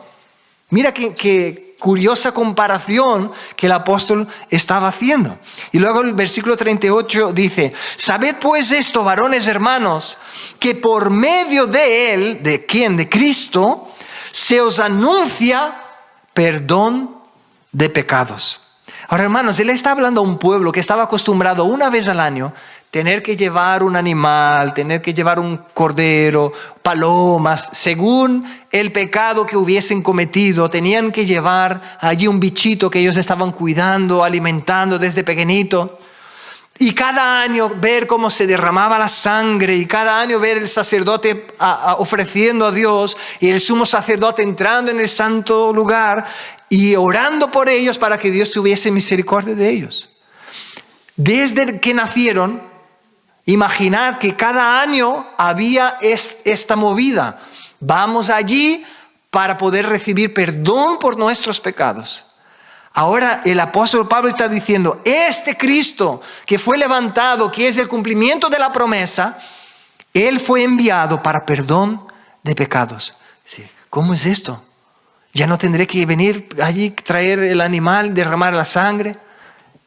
Mira qué curiosa comparación que el apóstol estaba haciendo. Y luego el versículo 38 dice, sabed pues esto, varones hermanos, que por medio de él, ¿de quién? De Cristo, se os anuncia perdón de pecados. Ahora, hermanos, él está hablando a un pueblo que estaba acostumbrado una vez al año tener que llevar un animal, tener que llevar un cordero, palomas, según el pecado que hubiesen cometido. Tenían que llevar allí un bichito que ellos estaban cuidando, alimentando desde pequeñito. Y cada año ver cómo se derramaba la sangre, y cada año ver el sacerdote ofreciendo a Dios, y el sumo sacerdote entrando en el santo lugar y orando por ellos para que Dios tuviese misericordia de ellos. Desde que nacieron, imaginar que cada año había esta movida. Vamos allí para poder recibir perdón por nuestros pecados. Ahora el apóstol Pablo está diciendo, este Cristo que fue levantado, que es el cumplimiento de la promesa, Él fue enviado para perdón de pecados. Sí. ¿Cómo es esto? ¿Ya no tendré que venir allí, traer el animal, derramar la sangre?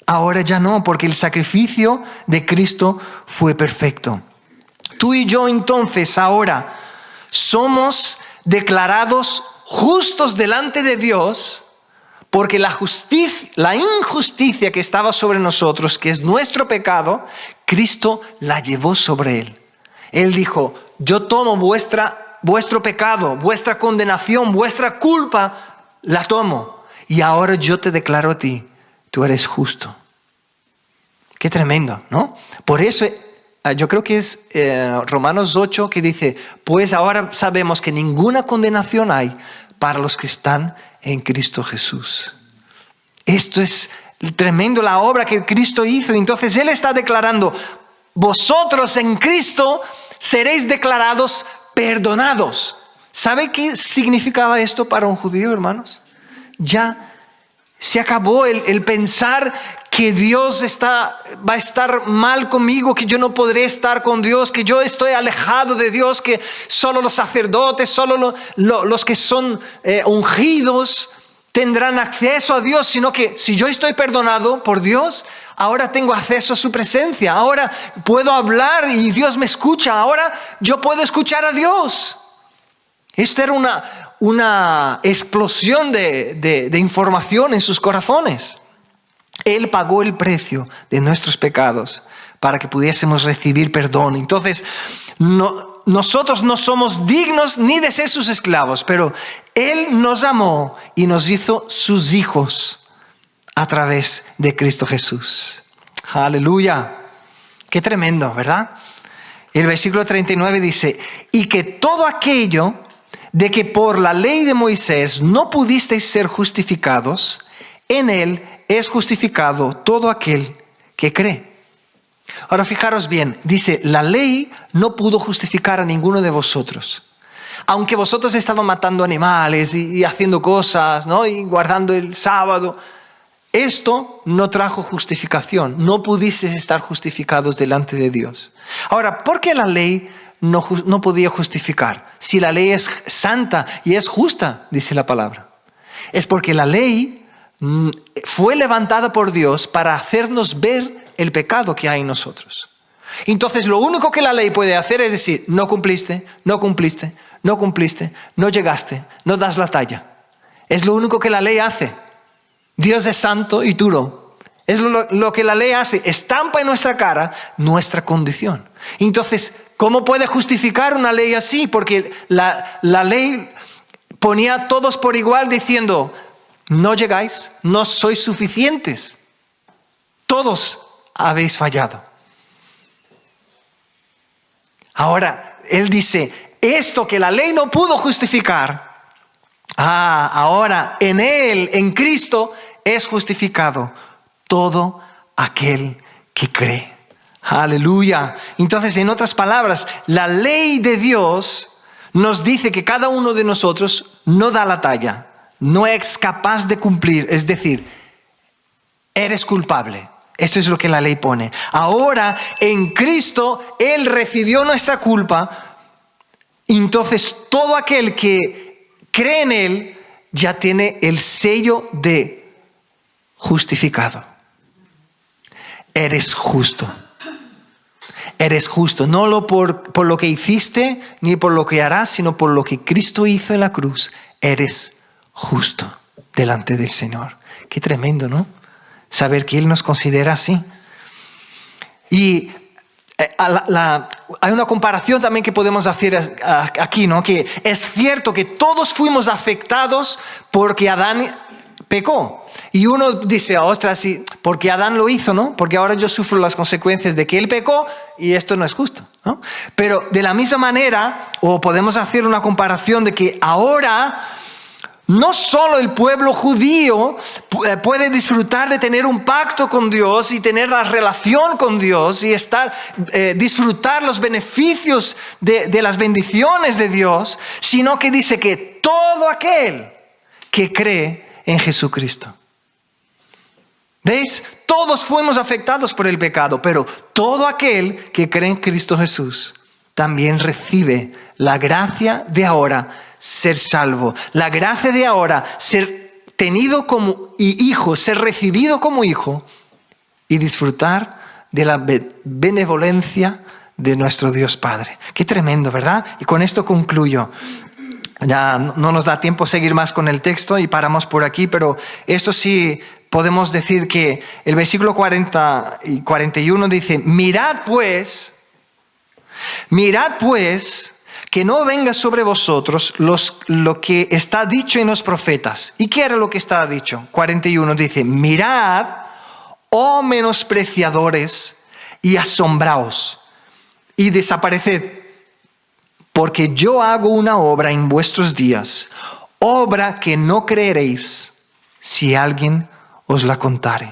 Ahora ya no, porque el sacrificio de Cristo fue perfecto. Tú y yo entonces ahora somos declarados justos delante de Dios, porque la injusticia que estaba sobre nosotros, que es nuestro pecado, Cristo la llevó sobre Él. Él dijo, yo tomo vuestro pecado, vuestra condenación, vuestra culpa, la tomo. Y ahora yo te declaro a ti, tú eres justo. Qué tremendo, ¿no? Por eso yo creo que es Romanos 8 que dice, pues ahora sabemos que ninguna condenación hay para los que están en Cristo Jesús. Esto es tremendo, la obra que Cristo hizo. Entonces Él está declarando, vosotros en Cristo seréis declarados perdonados. ¿Sabe qué significaba esto para un judío, hermanos? Ya se acabó el pensar que Dios va a estar mal conmigo, que yo no podré estar con Dios, que yo estoy alejado de Dios, que solo los sacerdotes, solo los que son ungidos tendrán acceso a Dios, sino que si yo estoy perdonado por Dios, ahora tengo acceso a su presencia, ahora puedo hablar y Dios me escucha, ahora yo puedo escuchar a Dios. Esto era una explosión de información en sus corazones. Él pagó el precio de nuestros pecados para que pudiésemos recibir perdón. Entonces, nosotros no somos dignos ni de ser sus esclavos, pero Él nos amó y nos hizo sus hijos a través de Cristo Jesús. Aleluya. Qué tremendo, ¿verdad? El versículo 39 dice, y que todo aquello de que por la ley de Moisés no pudisteis ser justificados, en Él es justificado todo aquel que cree. Ahora fijaros bien, dice, la ley no pudo justificar a ninguno de vosotros. Aunque vosotros estaban matando animales y haciendo cosas, ¿no? Y guardando el sábado, esto no trajo justificación. No pudisteis estar justificados delante de Dios. Ahora, ¿por qué la ley no podía justificar? Si la ley es santa y es justa, dice la palabra. Es porque la ley fue levantada por Dios para hacernos ver el pecado que hay en nosotros. Entonces lo único que la ley puede hacer es decir, no cumpliste, no cumpliste, no cumpliste, no llegaste, no das la talla. Es lo único que la ley hace. Dios es santo y tú no. Es lo que la ley hace, estampa en nuestra cara nuestra condición. Entonces, ¿cómo puede justificar una ley así? Porque la ley ponía a todos por igual diciendo, no llegáis, no sois suficientes. Todos habéis fallado. Ahora, Él dice, esto que la ley no pudo justificar, ahora en Él, en Cristo, es justificado todo aquel que cree. Aleluya. Entonces, en otras palabras, la ley de Dios nos dice que cada uno de nosotros no da la talla. No es capaz de cumplir, es decir, eres culpable. Eso es lo que la ley pone. Ahora, en Cristo, Él recibió nuestra culpa. Entonces, todo aquel que cree en Él ya tiene el sello de justificado. Eres justo. Eres justo, no por lo que hiciste, ni por lo que harás, sino por lo que Cristo hizo en la cruz. Eres justo delante del Señor. Qué tremendo, ¿no? Saber que Él nos considera así. Y hay una comparación también que podemos hacer aquí, ¿no? Que es cierto que todos fuimos afectados porque Adán pecó. Y uno dice, ostras, sí, porque Adán lo hizo, ¿no? Porque ahora yo sufro las consecuencias de que él pecó y esto no es justo, ¿no? Pero de la misma manera, o podemos hacer una comparación de que ahora no solo el pueblo judío puede disfrutar de tener un pacto con Dios y tener la relación con Dios y disfrutar los beneficios de las bendiciones de Dios, sino que dice que todo aquel que cree en Jesucristo. ¿Veis? Todos fuimos afectados por el pecado, pero todo aquel que cree en Cristo Jesús también recibe la gracia de ahora ser salvo. La gracia de ahora ser tenido como hijo, ser recibido como hijo y disfrutar de la benevolencia de nuestro Dios Padre. Qué tremendo, ¿verdad? Y con esto concluyo. Ya no nos da tiempo seguir más con el texto y paramos por aquí, pero esto sí podemos decir que el versículo 40 y 41 dice, mirad pues, que no venga sobre vosotros lo que está dicho en los profetas. ¿Y qué era lo que estaba dicho? 41 dice, mirad, oh menospreciadores, y asombraos, y desapareced, porque yo hago una obra en vuestros días, obra que no creeréis si alguien os la contare.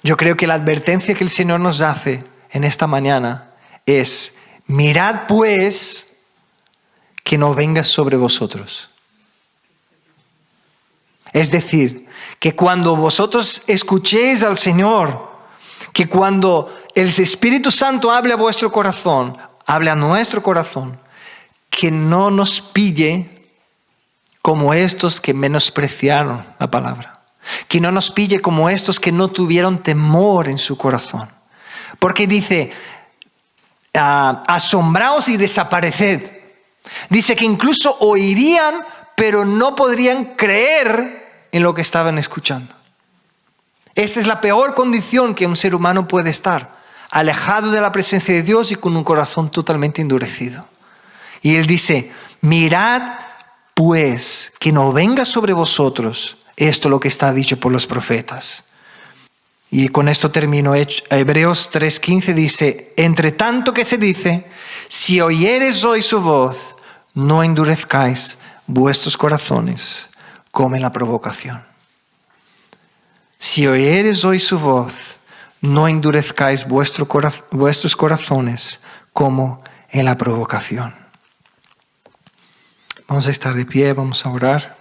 Yo creo que la advertencia que el Señor nos hace en esta mañana es, mirad pues que no venga sobre vosotros. Es decir, que cuando vosotros escuchéis al Señor, que cuando el Espíritu Santo hable a vuestro corazón, hable a nuestro corazón, que no nos pille como estos que menospreciaron la palabra. Que no nos pille como estos que no tuvieron temor en su corazón. Porque dice, asombraos y desapareced. Dice que incluso oirían, pero no podrían creer en lo que estaban escuchando. Esa es la peor condición que un ser humano puede estar, alejado de la presencia de Dios y con un corazón totalmente endurecido. Y él dice, mirad pues que no venga sobre vosotros esto lo que está dicho por los profetas. Y con esto termino. Hebreos 3:15 dice, entre tanto que se dice, si oyereis hoy su voz, no endurezcáis vuestros corazones como en la provocación. Si oyereis hoy su voz, no endurezcáis vuestros corazones como en la provocación. Vamos a estar de pie, vamos a orar.